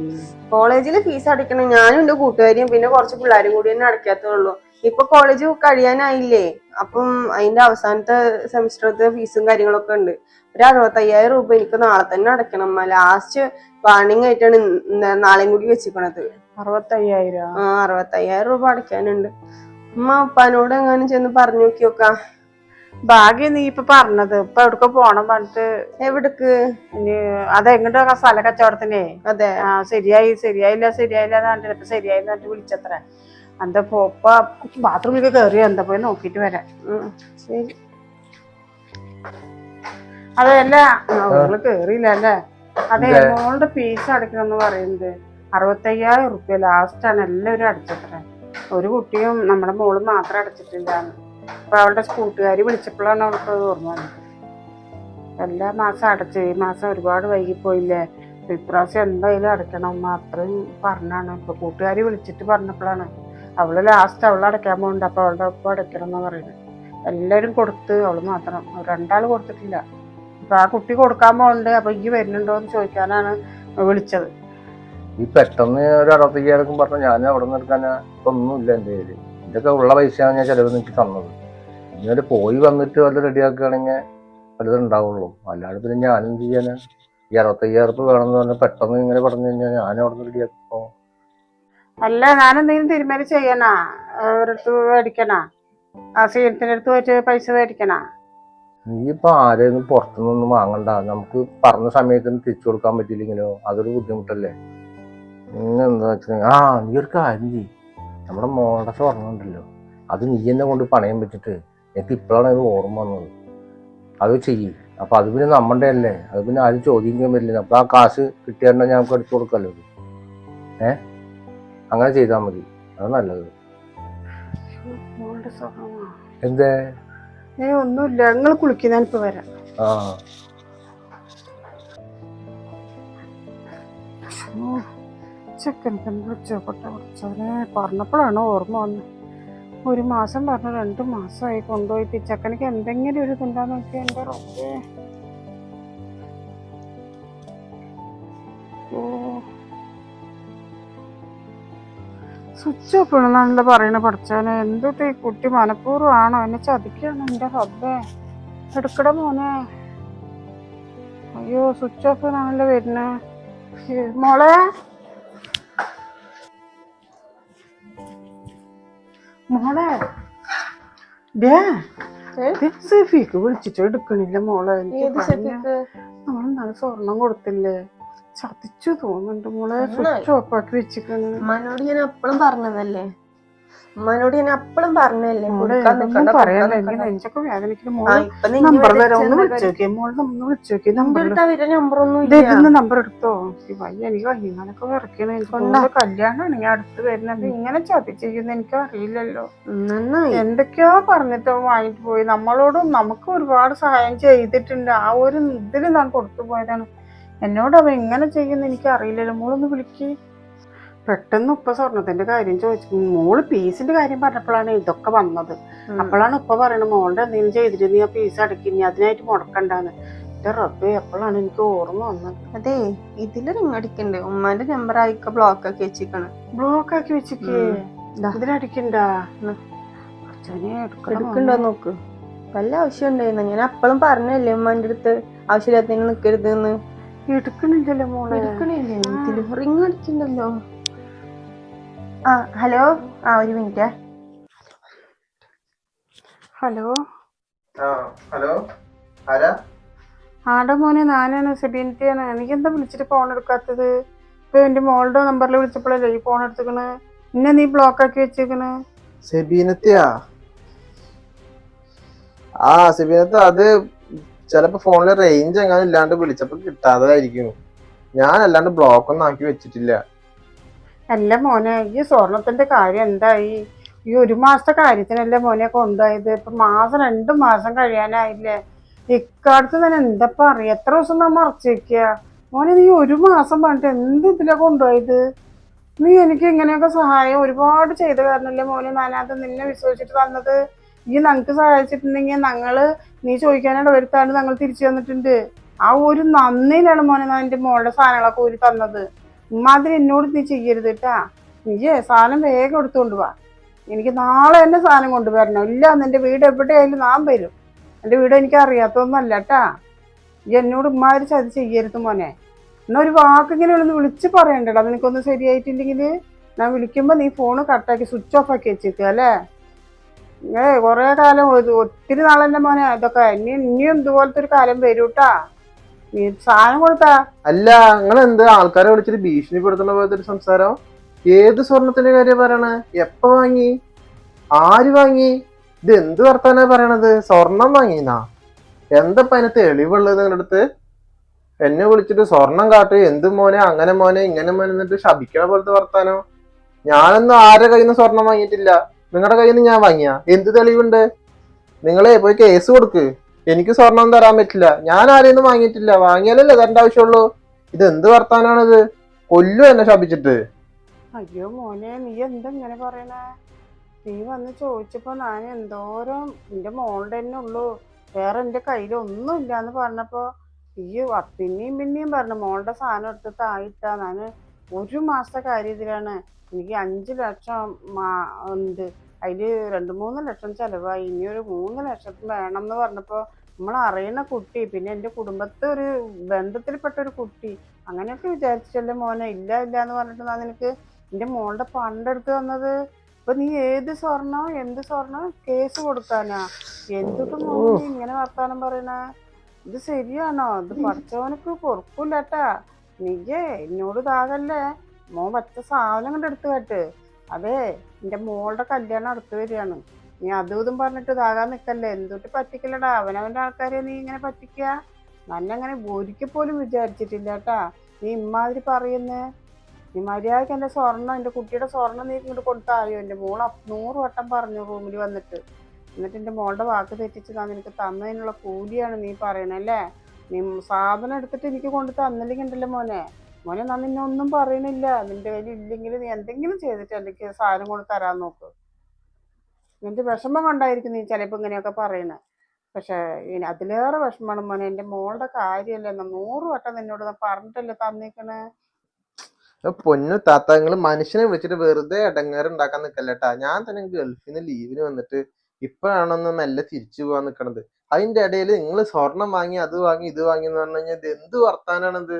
കോളേജിൽ ഫീസ് അടയ്ക്കണം. ഞാനും എന്റെ കൂട്ടുകാരിയും പിന്നെ കുറച്ച് പിള്ളേരും കൂടി തന്നെ അടയ്ക്കാത്തുള്ളൂ. ഇപ്പൊ കോളേജ് കഴിയാനായില്ലേ. അപ്പം അതിന്റെ അവസാനത്തെ സെമിസ്റ്ററത്തെ ഫീസും കാര്യങ്ങളൊക്കെ ഉണ്ട്. ഒരു 65,000 രൂപ എനിക്ക് നാളെ തന്നെ അടയ്ക്കണം. ലാസ്റ്റ് വാണിംഗ് ആയിട്ടാണ് നാളെയും കൂടി വെച്ചിരിക്കണത്. 65,000? 65,000 രൂപ അടയ്ക്കാനുണ്ട്. ഉമ്മ ഉപ്പാനോട് എങ്ങാനും ചെന്ന് പറഞ്ഞു നോക്കിയോക്കാ. ഭാഗ്യം നീ ഇപ്പൊ പറഞ്ഞത്. ഇപ്പൊ എവിടക്ക പോണം പറഞ്ഞിട്ട്? എവിടക്ക്? അതെങ്ങോട്ട് സ്ഥല കച്ചവടത്തിനെ? അതെ. ശരിയായില്ല ഇപ്പൊ ശരിയായി എന്നിട്ട് വിളിച്ചത്ര. എന്താ പോപ്പ ബാത്റൂമിലേക്ക് കയറി, എന്താ പോയി നോക്കിട്ട് വരാം. ശരി. അതല്ല, നിങ്ങള് കേറിയില്ല അല്ലേ? അതെ, മോളുടെ ഫീസ് അടയ്ക്കണമെന്ന് പറയുന്നത് 65,000 റുപ്യ ലാസ്റ്റ് ആണ് എല്ലാവരും അടച്ചത്ര. ഒരു കുട്ടിയും നമ്മുടെ മോള് മാത്രം അടച്ചിട്ടില്ലാന്ന്. അപ്പൊ അവളുടെ കൂട്ടുകാരി വിളിച്ചപ്പോഴാണ് അവൾക്ക് അത് ഓർമ്മ വന്നത്. എല്ലാ മാസം അടച്ചു, ഈ മാസം ഒരുപാട് വൈകിപ്പോയില്ലേ, ഇപ്രാവശ്യം എന്തായാലും അടയ്ക്കണം അമ്മ അത്രയും പറഞ്ഞാണ്. ഇപ്പൊ കൂട്ടുകാരി വിളിച്ചിട്ട് പറഞ്ഞപ്പോഴാണ് അവള് ലാസ്റ്റ് അടയ്ക്കാൻ പോകുന്നുണ്ട്. അപ്പൊ അവളുടെ ഒപ്പം അടയ്ക്കണം എന്നാ പറയുന്നത്. എല്ലാരും കൊടുത്ത്, അവള് മാത്രം, രണ്ടാള് കൊടുത്തിട്ടില്ല. അപ്പൊ ആ കുട്ടി കൊടുക്കാൻ പോകുന്നുണ്ട്. അപ്പൊ ഈ വരുന്നുണ്ടോ എന്ന് ചോദിക്കാനാണ് വിളിച്ചത്. ഈ പെട്ടെന്ന് ഒരു 65,000 പറഞ്ഞ ഞാൻ അവിടെ നിന്ന് എടുക്കാൻ ഇപ്പൊ ഒന്നുമില്ല എൻ്റെ കയ്യില്. ഇതൊക്കെ ഉള്ള പൈസയാണ് ഞാൻ ചെലവ് എനിക്ക് തന്നത്. ഇങ്ങനെ പോയി വന്നിട്ട് വല്ല റെഡിയാക്കുകയാണെങ്കിൽ വല്ലതും ഉണ്ടാവുള്ളൂ. അല്ലാതെ പിന്നെ ഞാനെന്ത് ചെയ്യാനാ? ഈ 65,000 വേണമെന്ന് പറഞ്ഞാൽ പെട്ടെന്ന് ഇങ്ങനെ പറഞ്ഞു കഴിഞ്ഞാൽ ഞാൻ അവിടെ നിന്ന് റെഡിയാക്കോ? അല്ല, ഞാൻ എന്തെങ്കിലും തീരുമാനം ചെയ്യണാ? ഒരിടത്ത് മേടിക്കണാ? ആ സീനത്തിനടുത്ത് പോയിട്ട് പൈസ മേടിക്കണാ? നീ ഇപ്പൊ ആരെയൊന്നും പുറത്തുനിന്നൊന്നും വാങ്ങണ്ട. നമുക്ക് പറഞ്ഞ സമയത്തിന് തിരിച്ചു കൊടുക്കാൻ പറ്റിയില്ലെങ്കിലോ അതൊരു ബുദ്ധിമുട്ടല്ലേ? എന്താ വെച്ചാൽ നീ ഒരു കാര്യം ചെയ്യും, നമ്മുടെ മോളുടെ സ്വർണ്ണം ഉണ്ടല്ലോ, അത് നീ എന്നെ കൊണ്ട് പണയം വെച്ചിട്ട് എനിക്ക് ഇപ്പോഴാണ് ഇത് ഓർമ്മ വന്നത്. അത് ചെയ്യും. അപ്പൊ അത് പിന്നെ നമ്മളുടെ അല്ലേ, അത് പിന്നെ ആരും ചോദിക്കാൻ പറ്റില്ല. അപ്പൊ ആ കാശ് കിട്ടിയാൽ ഞങ്ങൾക്ക് എടുത്തു കൊടുക്കല്ലോ. അങ്ങനെ ചെയ്താൽ മതി, അത് നല്ലത്. എന്തേ? ഒന്നുമില്ല, നിങ്ങൾ കുളിക്കുന്ന ഇപ്പൊ വരാം. ചെക്കനൊക്കെ വിളിച്ചോട്ടെ, വിളിച്ചവനെ പറഞ്ഞപ്പോഴാണ് ഓർമ്മ വന്നത്. ഒരു മാസം പറഞ്ഞു, 2 മാസമായി കൊണ്ടുപോയിട്ട്. ചെക്കനക്ക് എന്തെങ്കിലും ഒരു ഇതുണ്ടാന്ന് നോക്കിയാ എന്റെ റബ്ബേ. സ്വിച്ച് ഓഫ് ഇടുന്നാണല്ലോ പറയണ. പഠിച്ചവനെ, എന്തൊട്ട് ഈ കുട്ടി മനഃപൂർവ്വമാണോ എന്നെ ചതിക്കാണോ? എന്റെ റബ്ബേ, എടുക്കട മോനെ. അയ്യോ, സ്വിച്ച് ഓഫ് ആണല്ലോ വരുന്നേ. മോളെ, മോളെ, സെഫിക്ക് വിളിച്ചിട്ട് എടുക്കണില്ല മോളെ. നമ്മളെന്നാള് സ്വർണം കൊടുത്തില്ലേ, ചതിച്ചു തോന്നുന്നുണ്ട് മോളെ. സ്വിച്ച് ഓഫ് ആക്കി വെച്ചിരിക്കണ്. ഉമ്മാനോട് ഞാൻ എപ്പോഴും പറഞ്ഞതല്ലേ, പറയാനെങ്കിൽ നെഞ്ചൊക്കെ വേദനിക്കുന്നു മോളെ. നമ്പർ തരാം, ഒന്ന് വിളിച്ചോക്കിയേ മോളെ, ഒന്ന് വിളിച്ചോക്കിയേ. നമ്പർ എടുത്തോ? വയ്യ, എനിക്ക് വയ്യാനൊക്കെ വിറക്കണ. എനിക്ക് കല്യാണമാണ് ഞാൻ അടുത്ത് വരുന്നത്. ഇങ്ങനെ ചതിച്ചിരിക്കുന്ന എനിക്ക് അറിയില്ലല്ലോ. എന്തൊക്കെയോ പറഞ്ഞിട്ടോ വാങ്ങിട്ട് പോയി. നമ്മളോടും നമുക്ക് ഒരുപാട് സഹായം ചെയ്തിട്ടുണ്ട്. ആ ഒരു ഇതിൽ ഞാൻ കൊടുത്തു പോയതാണ്. എന്നോട് അവ എങ്ങനെ ചെയ്യുന്ന എനിക്ക് അറിയില്ലല്ലോ. മോളൊന്ന് വിളിക്ക്. പെട്ടെന്ന് ഉപ്പ സ്വർണത്തിന്റെ കാര്യം ചോദിച്ചു. മോള് പീസിന്റെ കാര്യം പറഞ്ഞപ്പോഴാണ് ഇതൊക്കെ വന്നത്. അപ്പോഴാണ് ഉപ്പ പറയണത്, മോളുടെ എന്തെങ്കിലും ചെയ്തിട്ട് നീ ആ പീസ് അടയ്ക്കും, അതിനായിട്ട് മുടക്കണ്ടാന്ന്. എന്റെ റബ്ബേ, അപ്പോഴാണ് എനിക്ക് ഓർമ്മ വന്നത്. അതെ, ഇതില് റിങ് അടിക്കണ്ടേ? ഉമ്മാന്റെ നമ്പർ ആയിക്ക ബ്ലോക്ക് ആക്കി വെച്ചിരിക്കണം. ബ്ലോക്ക് ആക്കി വെച്ചിക്കേ? ഇതിലടിക്കണ്ടാ? എടുക്കണ്ടോ നോക്ക്. വല്ല ആവശ്യം ഉണ്ടായിരുന്നു. ഞാൻ അപ്പോഴും പറഞ്ഞല്ലേ ഉമ്മാന്റെ അടുത്ത് ആവശ്യമില്ലാത്തതിന് നിക്കരുത് എന്ന്. എടുക്കണില്ലല്ലോ മോളെ. എടുക്കണില്ലേ? ഇതില് റിങ് അടിക്കണ്ടല്ലോ. ഹലോ, ഒരു മിനിറ്റ്. ഹലോ. ഹലോ, ആരാ? ആടെ മോനെ, ഞാനാണ്, സെബീനത്തെയാണ്. എനിക്കെന്താ വിളിച്ചിട്ട് ഫോൺ എടുക്കാത്തത്? ഇപ്പൊ എന്റെ മോളുടെ നമ്പറിൽ വിളിച്ചപ്പോഴല്ലേ ഈ ഫോൺ എടുത്തേക്കണ്. ഇന്നെ നീ ബ്ലോക്ക് ആക്കി വെച്ചേക്കണ്. സെബീനത്തെയാ? സെബീനത്ത്, അത് ചിലപ്പോ ഫോണില് റേഞ്ച് എങ്ങനെ ഇല്ലാണ്ട് വിളിച്ചപ്പോ കിട്ടാതായിരിക്കും. ഞാൻ അല്ലാണ്ട് ബ്ലോക്ക് ഒന്നും ആക്കി വെച്ചിട്ടില്ല. അല്ല മോനെ, ഈ സ്വർണത്തിന്റെ കാര്യം എന്തായി? ഈ 1 മാസത്തെ കാര്യത്തിനല്ലേ മോനെ കൊണ്ടുപോയത്? ഇപ്പൊ 2 മാസം കഴിയാനായില്ലേ? ഇക്കാലത്ത് തന്നെ എന്താ പറയാ, എത്ര ദിവസം നാം മറച്ചു വെക്കുക മോനെ? നീ 1 മാസം പറഞ്ഞിട്ട് എന്ത് ഇതിലാ കൊണ്ടുപോയത്? നീ എനിക്ക് ഇങ്ങനെയൊക്കെ സഹായം ഒരുപാട് ചെയ്ത കാരണല്ലേ മോനെ ഞാനത് നിന്നെ വിശ്വസിച്ചിട്ട് തന്നത്. ഈ ഞങ്ങൾക്ക് സഹായിച്ചിട്ടുണ്ടെങ്കിൽ നീ ചോദിക്കാനായിട്ട് ഒരുത്താണ് ഞങ്ങൾ തിരിച്ചു തന്നിട്ടുണ്ട്. ആ ഒരു നന്ദിയിലാണ് മോനെ ഞാൻ എന്റെ മോളുടെ സാധനങ്ങളൊക്കെ ഊരി തന്നത്. ഇമ്മാതിരി എന്നോട് നീ ചെയ്യരുത് കേട്ടാ. നീ സാധനം വേഗം എടുത്തുകൊണ്ട് പോവാ. എനിക്ക് നാളെ തന്നെ സാധനം കൊണ്ടുവരണം. ഇല്ല, നിന്റെ വീട് എവിടെയായാലും ഞാൻ വരും. എന്റെ വീട് എനിക്ക് അറിയാത്തൊന്നല്ല കേട്ടാ. ഈ എന്നോട് ഇമ്മാതിരി ചതി ചെയ്യരുത് മോനെ. എന്നാ ഒരു വാക്കിങ്ങനെ ഒന്ന് വിളിച്ച് പറയണ്ടടാ. നിനക്കൊന്നും ശരിയായിട്ടില്ലെങ്കിൽ ഞാൻ വിളിക്കുമ്പോ നീ ഫോണ് കട്ടാക്കി സ്വിച്ച് ഓഫ് ആക്കി വെച്ചേക്കുക അല്ലേ? കൊറേ കാലം, ഒത്തിരി നാളെന്നെ മോനെ ഇതൊക്കെ. ഇനിയും ഇതുപോലത്തെ ഒരു കാലം വരൂട്ടാ. നീ സാധനം കൊടുത്താ? അല്ല, നിങ്ങൾ എന്ത് ആൾക്കാരെ വിളിച്ചിട്ട് ഭീഷണിപ്പെടുത്തുന്ന പോലത്തെ ഒരു സംസാരം? ഏത് സ്വർണത്തിന്റെ കാര്യം പറയണേ? എപ്പ വാങ്ങി? ആര് വാങ്ങി? ഇത് എന്ത് വർത്താനാ പറയണത്? സ്വർണം വാങ്ങിന്നാ? എന്തപ്പ അതിന് തെളിവുള്ളത് നിങ്ങളുടെ അടുത്ത്? എന്നെ വിളിച്ചിട്ട് സ്വർണം കാട്ട്, എന്ത് മോനെ, അങ്ങനെ മോനെ, ഇങ്ങനെ മോനെ എന്നിട്ട് ശപിക്കണ പോലത്തെ വർത്താനോ? ഞാനൊന്നും ആരുടെ കയ്യിൽ നിന്ന് സ്വർണം വാങ്ങിയിട്ടില്ല. നിങ്ങളുടെ കയ്യിൽ നിന്ന് ഞാൻ വാങ്ങിയ എന്ത് തെളിവുണ്ട്? നിങ്ങളെ പോയി കേസ് കൊടുക്ക്. എനിക്ക് സ്വർണം തരാൻ പറ്റില്ല. ഞാൻ ആരെയൊന്നും വാങ്ങിയിട്ടില്ല. വാങ്ങിയാലല്ലേ തരേണ്ട ആവശ്യമുള്ളൂ. ഇത് എന്ത് വർത്താനാണിത്? കൊല്ലു എന്നെ ശപിച്ചിട്ട്. അയ്യോ മോനെ, നീ എന്താ ഇങ്ങനെ പറയണേ? നീ വന്ന് ചോദിച്ചപ്പോ ഞാൻ എന്തോരം എന്റെ മോളുടെ തന്നെ ഉള്ളൂ, വേറെ എന്റെ കയ്യിൽ ഒന്നും ഇല്ലാന്ന് പറഞ്ഞപ്പോ ഈ പിന്നെയും പറഞ്ഞു മോളുടെ സാധനം എടുത്ത് തായിട്ടാ. ഞാൻ ഒരു മാസത്തെ കാര്യത്തിലാണ്. എനിക്ക് 5 ലക്ഷം ഉണ്ട്. അതില് 2-3 ലക്ഷം ചെലവായി. ഇനി ഒരു 3 ലക്ഷത്തിന് വേണം എന്ന് പറഞ്ഞപ്പോ നമ്മൾ അറിയുന്ന കുട്ടി, പിന്നെ എൻ്റെ കുടുംബത്തെ ഒരു ബന്ധത്തിൽപ്പെട്ട ഒരു കുട്ടി, അങ്ങനെയൊക്കെ വിചാരിച്ചല്ലേ മോനെ. ഇല്ല എന്ന് പറഞ്ഞിട്ട് ഞാൻ നിനക്ക് എൻ്റെ മോളുടെ പണ്ടെടുത്ത് തന്നത്. ഇപ്പൊ നീ എന്ത് സ്വർണം കേസ് കൊടുക്കാനാ? എന്തിട്ട് മോനെ നീ ഇങ്ങനെ വർത്താനം പറയണേ? ഇത് ശരിയാണോ? ഇത് പഠിച്ചവനക്ക് പൊറുക്കൂലട്ടാ. നീയേ എന്നോട് ഇതാകല്ലേ. മോൻ വച്ച സാധനം കൊണ്ട് എടുത്തു കേട്ട്. അതെ, എന്റെ മോളുടെ കല്യാണം അടുത്ത് വരികയാണ്. നീ അതും ഇതും പറഞ്ഞിട്ട് ഇതാകാൻ നിക്കല്ലേ. എന്തൊട്ട് പറ്റിക്കലടാ. അവനവന്റെ ആൾക്കാരെ നീ ഇങ്ങനെ പറ്റിക്ക. നന്നങ്ങനെ ഒരിക്കൽ പോലും വിചാരിച്ചിട്ടില്ല കേട്ടാ നീ ഇമ്മാതിരി പറയുന്നേ. നീ മര്യാദക്ക് എൻ്റെ സ്വർണ്ണം, എൻ്റെ കുട്ടിയുടെ സ്വർണ്ണം നീ ഇങ്ങോട്ട് കൊടുത്തായോ? എൻ്റെ മോൾ 100 വട്ടം പറഞ്ഞു റൂമിൽ വന്നിട്ട്. എന്നിട്ട് എൻ്റെ മോളുടെ വാക്ക് തെറ്റിച്ച് ഞാൻ നിനക്ക് തന്നതിനുള്ള കൂലിയാണ് നീ പറയണല്ലേ. നീ സാധനം എടുത്തിട്ട് എനിക്ക് കൊണ്ട് തന്നില്ലെങ്കിൽ ഉണ്ടല്ലോ മോനെ ഞാൻ നിന്നെ ഒന്നും പറയണില്ല. നിന്റെ കയ്യിൽ ഇല്ലെങ്കിൽ നീ എന്തെങ്കിലും ചെയ്തിട്ട് എനിക്ക് സാധനം കൊണ്ട് തരാൻ നോക്ക്. നിന്റെ വിഷമം കൊണ്ടായിരിക്കും നീ ചിലപ്പോൾ ഇങ്ങനെയൊക്കെ പറയണേ. പക്ഷെ അതിലേറെ വിഷമമാണ് മോനെ. എൻ്റെ മോളുടെ കാര്യമല്ലേ, 100 വട്ടം നിന്നോട് പറഞ്ഞിട്ടല്ലേ തന്നേക്കണേ. പൊന്നു താത്ത, നിങ്ങള് മനുഷ്യനെ വിളിച്ചിട്ട് വെറുതെ ഇടങ്ങേറുണ്ടാക്കാൻ നിക്കല്ലേട്ടാ. ഞാൻ തന്നെ ഗൾഫിൽ നിന്ന് ലീവിന് വന്നിട്ട് ഇപ്പോഴാണൊന്ന് മെല്ലെ തിരിച്ചു പോകാൻ നിക്കണത്. അതിന്റെ ഇടയിൽ നിങ്ങൾ സ്വർണം വാങ്ങി, അത് വാങ്ങി, ഇത് വാങ്ങി എന്ന് പറഞ്ഞു കഴിഞ്ഞാൽ ഇത് എന്ത് വർത്താനാണിത്?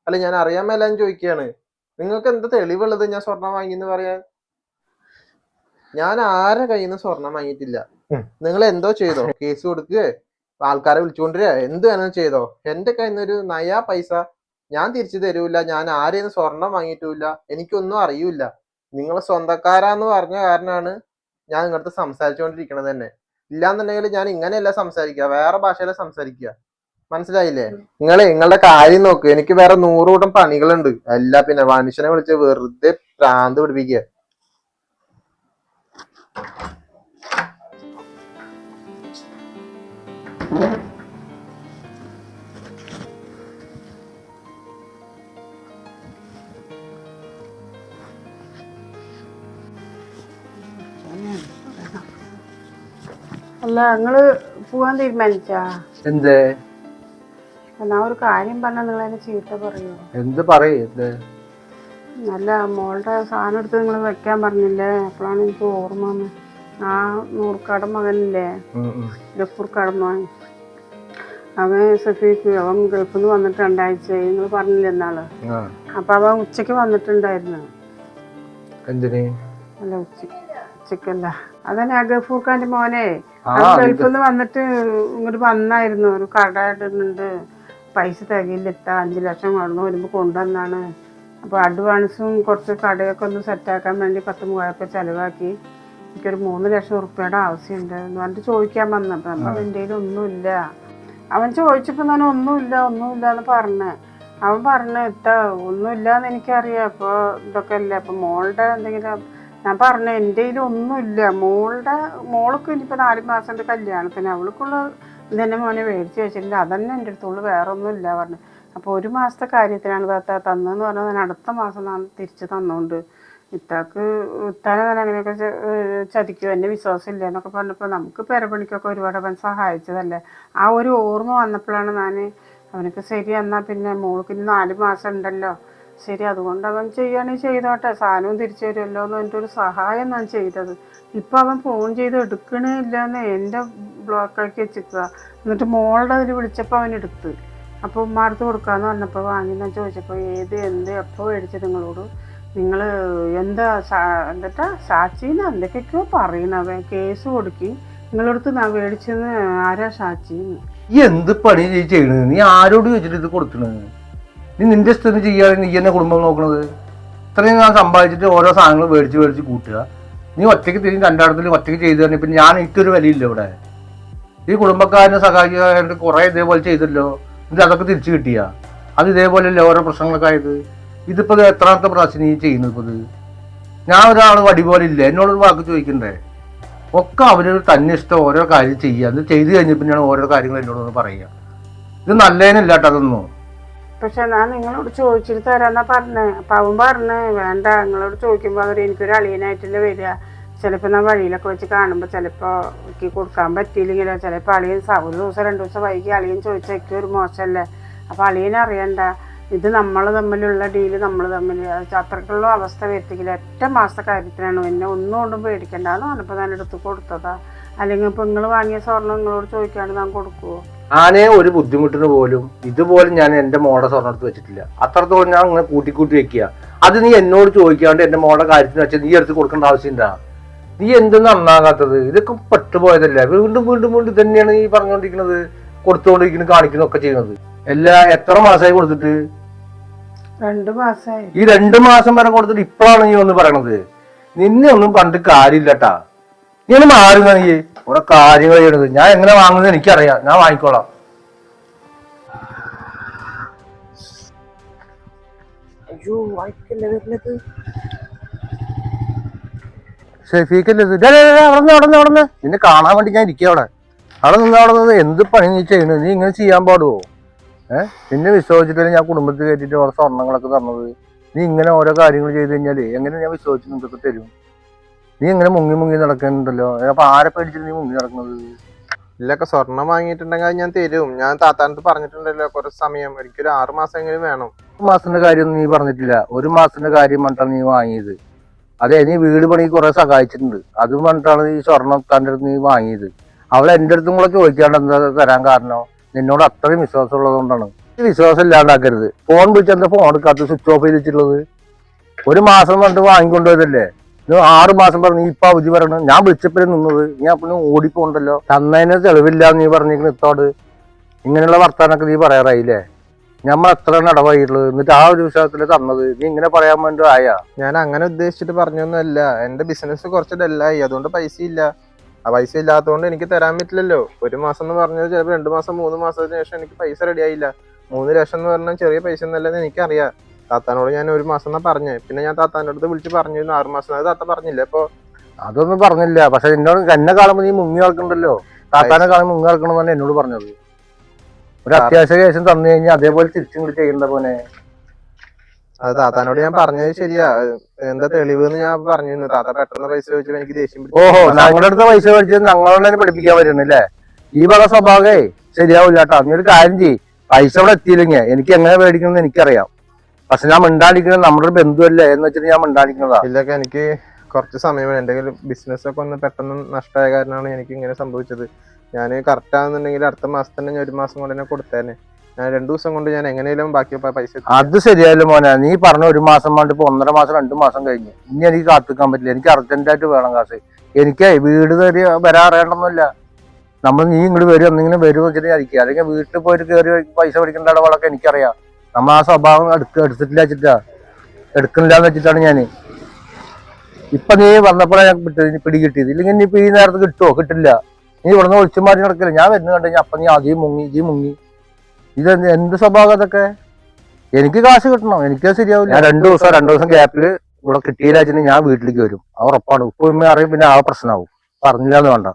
അല്ല, ഞാൻ അറിയാൻ മേലാന്ന് ചോദിക്കുകയാണ്. നിങ്ങൾക്ക് എന്താ തെളിവുള്ളത് ഞാൻ സ്വർണം വാങ്ങിന്ന് പറയാൻ? ഞാൻ ആരെ കയ്യിൽ നിന്ന് സ്വർണം വാങ്ങിയിട്ടില്ല. നിങ്ങൾ എന്തോ ചെയ്തോ? കേസ് കൊടുക്കുക, ആൾക്കാരെ വിളിച്ചുകൊണ്ടിരിക, എന്ത് വേണമെങ്കിലും ചെയ്തോ. എന്റെ കയ്യിൽ നിന്ന് ഒരു നയാ പൈസ ഞാൻ തിരിച്ചു തരൂല. ഞാൻ ആരെയും സ്വർണം വാങ്ങിയിട്ടില്ല. എനിക്കൊന്നും അറിയൂല. നിങ്ങൾ സ്വന്തക്കാരാന്ന് പറഞ്ഞ കാരണമാണ് ഞാൻ നിങ്ങളടുത്ത് സംസാരിച്ചുകൊണ്ടിരിക്കണത് തന്നെ. ഇല്ലാന്നുണ്ടെങ്കിൽ ഞാൻ ഇങ്ങനെയല്ല സംസാരിക്കുക, വേറെ ഭാഷയില സംസാരിക്കുക. മനസ്സിലായില്ലേ? നിങ്ങളുടെ കാര്യം നോക്ക്. എനിക്ക് വേറെ 100 കൂട്ടം പണികളുണ്ട്. അല്ല പിന്നെ മനുഷ്യനെ വിളിച്ച് വെറുതെ ഭ്രാന്ത് പിടിപ്പിക്കുക. അല്ല, നിങ്ങള് പോവാൻ തീരുമാനിച്ചാ? എന്തേ? എന്നാ ഒരു കാര്യം പറഞ്ഞാൽ നിങ്ങൾ അതിനെ ചീത്ത പറയോ? എന്ത് പറയേ? നല്ല മോളുടെ സാധനം എടുത്ത് നിങ്ങൾ വെക്കാൻ പറഞ്ഞില്ലേ, അപ്പോഴാണ് എനിക്ക് ഓർമ്മ വന്നത്. ആ നൂർക്കാടൻ മകനില്ലേ, ഗഫൂർക്കാടൻ മകൻ, അവൻ സഫീക്ക്, അവൻ ഗൾഫിൽ നിന്ന് വന്നിട്ട് 2 ആഴ്ചയായി. നിങ്ങൾ പറഞ്ഞില്ലേ എന്നാള്? അപ്പൊ അവൻ ഉച്ചക്ക് വന്നിട്ടുണ്ടായിരുന്നു. എന്തിന്? അല്ല, ഉച്ചക്കല്ല, അതന്നെ ആ ഗഫൂർഖാന്റെ മോനെ. അവൻ ഗൾഫിൽ നിന്ന് വന്നിട്ട് ഇങ്ങോട്ട് വന്നായിരുന്നു. ഒരു കട ഇടുന്നുണ്ട്, പൈസ തികയില്ല, 5 ലക്ഷം കടന്നു വരുമ്പോ കൊണ്ടുവന്നാണ്. അപ്പൊ അഡ്വാൻസും കുറച്ച് കടയൊക്കെ ഒന്ന് സെറ്റാക്കാൻ വേണ്ടി 10,000 ചെലവാക്കി. എനിക്കൊരു 3 ലക്ഷം ഉറുപ്പിയുടെ ആവശ്യമുണ്ട് എന്ന് പറഞ്ഞിട്ട് ചോദിക്കാൻ വന്നപ്പോ അപ്പൊ എൻ്റെ കയ്യിൽ ഒന്നുമില്ല. അവൻ ചോദിച്ചപ്പോ ഞാൻ ഒന്നുമില്ല എന്ന് പറഞ്ഞ്. അവൻ പറഞ്ഞ് ഒന്നുമില്ലാന്ന് എനിക്കറിയാം. അപ്പൊ ഇതൊക്കെ അല്ലേ, അപ്പൊ മോളുടെ എന്തെങ്കിലും. ഞാൻ പറഞ്ഞു എൻ്റെ കയ്യിൽ ഒന്നുമില്ല. മോൾക്ക് ഇനിയിപ്പോൾ 4 മാസത്തെ കല്യാണത്തിന് അവൾക്കുള്ള ഇതെന്നെ മോനെ മേടിച്ച് വെച്ചിട്ടില്ല. അതന്നെ എൻ്റെ അടുത്തുള്ളൂ, വേറെ ഒന്നുമില്ല പറഞ്ഞു. അപ്പോൾ 1 മാസത്തെ കാര്യത്തിനാണ് താത്ത തന്നതെന്ന് പറഞ്ഞാൽ ഞാൻ അടുത്ത മാസം ഞാൻ തിരിച്ച് തന്നോണ്ട് ഇത്താനെ ഞാൻ അങ്ങനെയൊക്കെ ചതിക്കും, എന്നെ വിശ്വാസമില്ല എന്നൊക്കെ പറഞ്ഞപ്പോൾ നമുക്ക് പെരപണിക്കൊക്കെ ഒരുപാട് അവൻ സഹായിച്ചതല്ലേ. ആ ഒരു ഓർമ്മ വന്നപ്പോഴാണ് ഞാൻ അവനക്ക് ശരി, എന്നാൽ പിന്നെ മോൾക്ക് ഇനി 4 മാസം ഉണ്ടല്ലോ, ശരി അതുകൊണ്ട് അവൻ ചെയ്യുകയാണെങ്കിൽ ചെയ്തോട്ടെ, സാധനവും തിരിച്ചു തരുമല്ലോ എന്ന് എൻ്റെ ഒരു സഹായം ഞാൻ ചെയ്തത്. ഇപ്പം അവൻ ഫോൺ ചെയ്ത് എടുക്കണേ ഇല്ലയെന്ന് എൻ്റെ ബ്ലോക്കാക്കി വെച്ചിക്കുക. എന്നിട്ട് മോളുടെ അതിൽ വിളിച്ചപ്പോൾ അവൻ എടുത്ത്. അപ്പോൾ ഉമ്മാടുത്ത് കൊടുക്കാമെന്ന് പറഞ്ഞപ്പോൾ വാങ്ങി. ഞാൻ ചോദിച്ചപ്പോൾ എന്ത് എപ്പോൾ മേടിച്ചത് നിങ്ങളോട്? നിങ്ങൾ എന്താ സാക്ഷിന്ന് എന്തൊക്കെയൊക്കെയോ പറയണവൻ, കേസ് കൊടുക്കി നിങ്ങളടുത്ത് ഞാൻ മേടിച്ചെന്ന് ആരാ സാക്ഷിന്ന്? ഈ എന്ത് പണി ചെയ്യണത്? നീ ആരോട് ചോദിച്ചിട്ട് ഇത് കൊടുക്കണത്? നീ നിന്റെ ഇഷ്ടത്തിന് ചെയ്യാതെ നീ എന്നെ കുടുംബം നോക്കണത്? ഇത്രയും ഞാൻ സമ്പാദിച്ചിട്ട് ഓരോ സാധനങ്ങൾ മേടിച്ച് കൂട്ടുക. നീ ഒറ്റയ്ക്ക് തിരിഞ്ഞ് 2 ഒറ്റയ്ക്ക് ചെയ്തു തന്നെ. പിന്നെ ഞാൻ എനിക്കൊരു വിലയില്ല ഇവിടെ. ഈ കുടുംബക്കാരനെ സഹായിക്കാനായിട്ട് കുറെ ഇതേപോലെ ചെയ്തല്ലോ, എന്നിട്ട് അതൊക്കെ തിരിച്ചു കിട്ടിയ അത് ഇതേപോലെയല്ലേ ഓരോ പ്രശ്നങ്ങളൊക്കെ ആയത്. ഇതിപ്പോ എത്രാമത്തെ പ്രാവശ്യം നീ ചെയ്യുന്നത്? ഇപ്പൊ ഞാൻ ഒരാൾ വടി പോലെ ഇല്ല, എന്നോടൊരു വാക്ക് ചോദിക്കണ്ടേ? ഒക്കെ അവര് തന്നെ ഇഷ്ടം ഓരോ കാര്യം ചെയ്യുക, അത് ചെയ്ത് കഴിഞ്ഞ പിന്നെയാണ് ഓരോ കാര്യങ്ങൾ എന്നോടൊന്ന് പറയുക. ഇത് നല്ലതിനല്ല കേട്ടോ അതൊന്നും. പക്ഷെ ഞാൻ നിങ്ങളോട് ചോദിച്ചിട്ട് തരാന്നാ പറഞ്ഞേ. അപ്പൊ അവൻ പറഞ്ഞേ വേണ്ട, നിങ്ങളോട് ചോദിക്കുമ്പോ അവർ എനിക്കൊരു അളിയനായിട്ടല്ലേ വരിക. ചിലപ്പോ ഞാൻ വഴിയിലൊക്കെ വെച്ച് കാണുമ്പോ ചിലപ്പോ എനിക്ക് കൊടുക്കാൻ പറ്റിയില്ലെങ്കിലോ, ചിലപ്പോ അളിയൻ ഒരു ദിവസം 2 ദിവസം വൈകി അളിയൻ ചോദിച്ചാൽ എനിക്ക് ഒരു മോശമല്ലേ. അപ്പൊ അളിയൻ അറിയണ്ട, ഇത് നമ്മൾ തമ്മിലുള്ള ഡീല് നമ്മൾ തമ്മിൽ അത്രക്കുള്ള അവസ്ഥ വരുത്തിക്കില്ല. 8 മാസത്തെ കാര്യത്തിനാണ്, എന്നെ ഒന്നും കൊണ്ടും പേടിക്കണ്ടെന്ന് പറഞ്ഞപ്പോൾ ഞാൻ എടുത്ത് കൊടുത്തതാ. അല്ലെങ്കിൽ ഇപ്പൊ നിങ്ങൾ വാങ്ങിയ സ്വർണ്ണം നിങ്ങളോട് ചോദിക്കാണ്ട് ഞാൻ കൊടുക്കുവോ? ഞാനേ ഒരു ബുദ്ധിമുട്ടിന് പോലും ഇതുപോലെ ഞാൻ എന്റെ മോളുടെ സ്വർണ്ണം എടുത്ത് വെച്ചിട്ടില്ല. അത്രത്തോളം ഞാൻ ഇങ്ങനെ കൂട്ടിക്കൂട്ടി വെക്കുക. അത് നീ എന്നോട് ചോദിക്കാണ്ട് എന്റെ മോളുടെ കാര്യത്തിന് വെച്ചാൽ നീ എടുത്ത് കൊടുക്കേണ്ട ആവശ്യമില്ല. നീ എന്ത് നന്നാകാത്തത്? ഇതൊക്കെ പെട്ടുപോയതല്ലേ. വീണ്ടും വീണ്ടും വീണ്ടും തന്നെയാണ് ഈ പറഞ്ഞുകൊണ്ടിരിക്കുന്നത്, കൊടുത്തുകൊണ്ടിരിക്കുന്നത്, കാണിക്കുന്നത് ഒക്കെ ചെയ്യുന്നത്. എത്ര മാസമായി കൊടുത്തിട്ട്? 2 മാസമായി. ഈ 2 മാസം വരെ കൊടുത്തിട്ട് ഇപ്പോഴാണ് നീ ഒന്ന് പറയണത്? നിന്നെ ഒന്നും പറഞ്ഞിട്ട് കാര്യമില്ലട്ടാ. നീ ഒന്ന് മാറുന്ന, നീ ഓരോ കാര്യങ്ങൾ ചെയ്യണത്. ഞാൻ എങ്ങനെ വാങ്ങുന്നത് എനിക്കറിയാം, ഞാൻ വാങ്ങിക്കോളാം. അയ്യോ വായിക്കല്ലേ വരുന്നത്, ഷെഫീക്കല്ലേ ഇത്? അവിടെ നിന്നെ കാണാൻ വേണ്ടി ഞാൻ ഇരിക്കുക. അവിടെ നിന്ന് എന്ത് പണി നീ ചെയ്യണത്? നീ ഇങ്ങനെ ചെയ്യാൻ പാടുവോ? നിന്നെ വിശ്വസിച്ചിട്ടല്ലേ ഞാൻ കുടുംബത്തിൽ കയറ്റിട്ട് ഓരോ സ്വർണ്ണങ്ങളൊക്കെ തന്നത്. നീ ഇങ്ങനെ ഓരോ കാര്യങ്ങൾ ചെയ്ത് കഴിഞ്ഞാല് എങ്ങനെ ഞാൻ വിശ്വസിച്ച് നിനക്കൊക്കെ തരും? നീ ഇങ്ങനെ മുങ്ങി മുങ്ങി നടക്കുന്നുണ്ടല്ലോ. അപ്പൊ ആരെ പേടിച്ചിട്ട് നീ മുങ്ങി നടക്കുന്നത്? ഇല്ലൊക്കെ സ്വർണം വാങ്ങിയിട്ടുണ്ടെങ്കിൽ ഞാൻ തരും. ഞാൻ താത്താനത്ത് പറഞ്ഞിട്ടുണ്ടല്ലോ കുറച്ച് സമയം, എനിക്കൊരു 6 മാസം എങ്കിലും വേണം. 1 മാസത്തിന്റെ കാര്യം നീ പറഞ്ഞിട്ടില്ല. 1 മാസത്തിന്റെ കാര്യം പറഞ്ഞിട്ടാണ് നീ വാങ്ങിയത്. അതെ, നീ വീട് പണി കുറെ സഹായിച്ചിട്ടുണ്ട്, അത് പറഞ്ഞിട്ടാണ് ഈ സ്വർണ്ണം തന്റെ അടുത്ത് നീ വാങ്ങിയത്. അവളെ എന്റെ അടുത്തും കൂടെ ചോദിക്കാണ്ട് എന്താ തരാൻ കാരണം? നിന്നോട് അത്രയും വിശ്വാസം ഉള്ളത് കൊണ്ടാണ്. ഈ വിശ്വാസം ഇല്ലാണ്ടാക്കരുത്. ഫോൺ വിളിച്ച് എന്താ ഫോൺ എടുക്കാത്ത, സ്വിച്ച് ഓഫ് ചെയ്ത് വെച്ചിട്ടുള്ളത്? 1 മാസം പറഞ്ഞിട്ട് വാങ്ങിക്കൊണ്ടുപോയതല്ലേ. 6 മാസം പറഞ്ഞു. നീ ഇപ്പൊ അവധി പറയണം. ഞാൻ വിളിച്ചപ്പോഴേ നിന്നത്, നീ അപ്പഴും ഓടിപ്പോണ്ടല്ലോ. തന്നതിന് തെളിവില്ല നീ പറഞ്ഞിരിക്കുന്ന ഇത്തോട്. ഇങ്ങനെയുള്ള വർത്താനൊക്കെ നീ പറയാറായില്ലേ? നമ്മൾ എത്ര നടവായിട്ടുള്ളത്, എന്നിട്ട് ആ ഒരു വിശ്വാസത്തില് തന്നത്. നീ ഇങ്ങനെ പറയാൻ വേണ്ടി ആയാ? ഞാൻ അങ്ങനെ ഉദ്ദേശിച്ചിട്ട് പറഞ്ഞൊന്നുമല്ല. എന്റെ ബിസിനസ് കുറച്ച് ഡല്ലായി, അതുകൊണ്ട് പൈസ ഇല്ല. ആ പൈസ ഇല്ലാത്തതുകൊണ്ട് എനിക്ക് തരാൻ പറ്റില്ലല്ലോ. 1 മാസം എന്ന് പറഞ്ഞത് ചിലപ്പോൾ 2 മാസം 3 മാസത്തിന് ശേഷം എനിക്ക് പൈസ റെഡി ആയില്ല. 3 ലക്ഷം എന്ന് പറഞ്ഞാൽ ചെറിയ പൈസ ഒന്നല്ലെന്ന് എനിക്കറിയാം. താത്താനോട് ഞാൻ 1 മാസം എന്നാ പറഞ്ഞേ. പിന്നെ ഞാൻ താത്താൻ്റെ അടുത്ത് വിളിച്ച് പറഞ്ഞിരുന്നു 6 മാസം. അത് താത്ത പറഞ്ഞില്ല. അപ്പൊ അതൊന്നും പറഞ്ഞില്ല. പക്ഷെ എന്നോട് എന്നെ കാണുമ്പോൾ നീ മുങ്ങി നടക്കണ്ടല്ലോ. താത്താനെ കാണുമ്പോൾ മുങ്ങി നടക്കണമെന്നാണ് എന്നോട് പറഞ്ഞത്. ഒരു അത്യാവശ്യ കേസും തന്നു കഴിഞ്ഞാൽ അതേപോലെ തിരിച്ചും കൂടി ചെയ്യേണ്ട പോലെ. അത് താത്താനോട് ഞാൻ പറഞ്ഞത് ശരിയാ. എന്താ തെളിവ് എന്ന് ഞാൻ പറഞ്ഞിരുന്നു. താത്ത പെട്ടെന്ന് പൈസ ചോദിച്ചപ്പോൾ എനിക്ക് ദേഷ്യം പിടിച്ചു. ഓഹോ, ഞങ്ങളുടെ അടുത്ത് പൈസ മേടിച്ചത് ഞങ്ങളോട് തന്നെ പഠിപ്പിക്കാൻ പറ്റുന്നില്ലേ? ഈ വക സ്വഭാവേ ശരിയാവില്ല കേട്ടോ. നീ ഒരു കാര്യം ചെയ്യ്, പൈസ ഇവിടെ എത്തിയില്ലെങ്കിൽ എനിക്ക് എങ്ങനെ മേടിക്കണമെന്ന് എനിക്കറിയാം. പക്ഷെ ഞാൻ മിണ്ടാടിക്കുന്നത് നമ്മുടെ ഒരു ബന്ധുവല്ലേ എന്ന് വെച്ചിട്ട് ഞാൻ മിണ്ടാടിക്കുന്നതാ. ഇല്ലൊക്കെ എനിക്ക് കുറച്ച് സമയം വേണം. എന്തെങ്കിലും ബിസിനസ് ഒക്കെ ഒന്ന് പെട്ടെന്ന് നഷ്ടമായ കാരണമാണ് എനിക്ക് ഇങ്ങനെ സംഭവിച്ചത്. ഞാൻ കറക്റ്റ് ആണെന്നുണ്ടെങ്കിൽ അടുത്ത മാസം തന്നെ, 1 മാസം കൊണ്ട് തന്നെ കൊടുത്തേനെ. ഞാൻ 2 ദിവസം കൊണ്ട് ഞാൻ എങ്ങനെയും ബാക്കി പൈസ. അത് ശരിയല്ലോ മോനെ. നീ പറഞ്ഞ 1 മാസം വേണ്ടി ഇപ്പൊ 1.5 മാസം 2 മാസം കഴിഞ്ഞു. ഇനി എനിക്ക് കാത്തിക്കാൻ പറ്റില്ല. എനിക്ക് അർജന്റായിട്ട് വേണം കാശ്. എനിക്ക് വീട് കയറി വരാൻ അറിയണമെന്നില്ല. നമ്മൾ നീ ഇങ്ങോട്ട് വരും, എന്തെങ്കിലും വരും വെച്ചിട്ട് ഇരിക്കുക. അല്ലെങ്കിൽ വീട്ടിൽ പോയിട്ട് കയറി പൈസ മേടിക്കേണ്ട ഇടപാടൊക്കെ എനിക്കറിയാം. നമ്മൾ ആ സ്വഭാവം എടുത്തിട്ടില്ല വെച്ചിട്ടാ, എടുക്കണില്ല എന്ന് വെച്ചിട്ടാണ് ഞാന്. ഇപ്പൊ നീ വന്നപ്പോഴാണ് ഞാൻ പിടി കിട്ടിയത്. ഇല്ലെങ്കിൽ നീ ഇപ്പൊ ഈ നേരത്ത് കിട്ടുമോ? കിട്ടില്ല. നീ ഇവിടുന്ന് ഒളിച്ചും മാറി നടക്കില്ല. ഞാൻ വരുന്ന കണ്ടു കഴിഞ്ഞാൽ അപ്പൊ നീ അതീ മുങ്ങി. ഇത് എന്ത് സ്വഭാവം അതൊക്കെ? എനിക്ക് കാശ് കിട്ടണം, എനിക്കത് ശരിയാവില്ല. ഞാൻ 2 ദിവസം ഗ്യാപ്പിൽ ഇവിടെ കിട്ടിയില്ല വെച്ചിട്ട് ഞാൻ വീട്ടിലേക്ക് വരും. ഉറപ്പാണ്. ഉപ്പ അറിയും, പിന്നെ ആ പ്രശ്നമാവും. പറഞ്ഞില്ല എന്ന് വേണ്ട.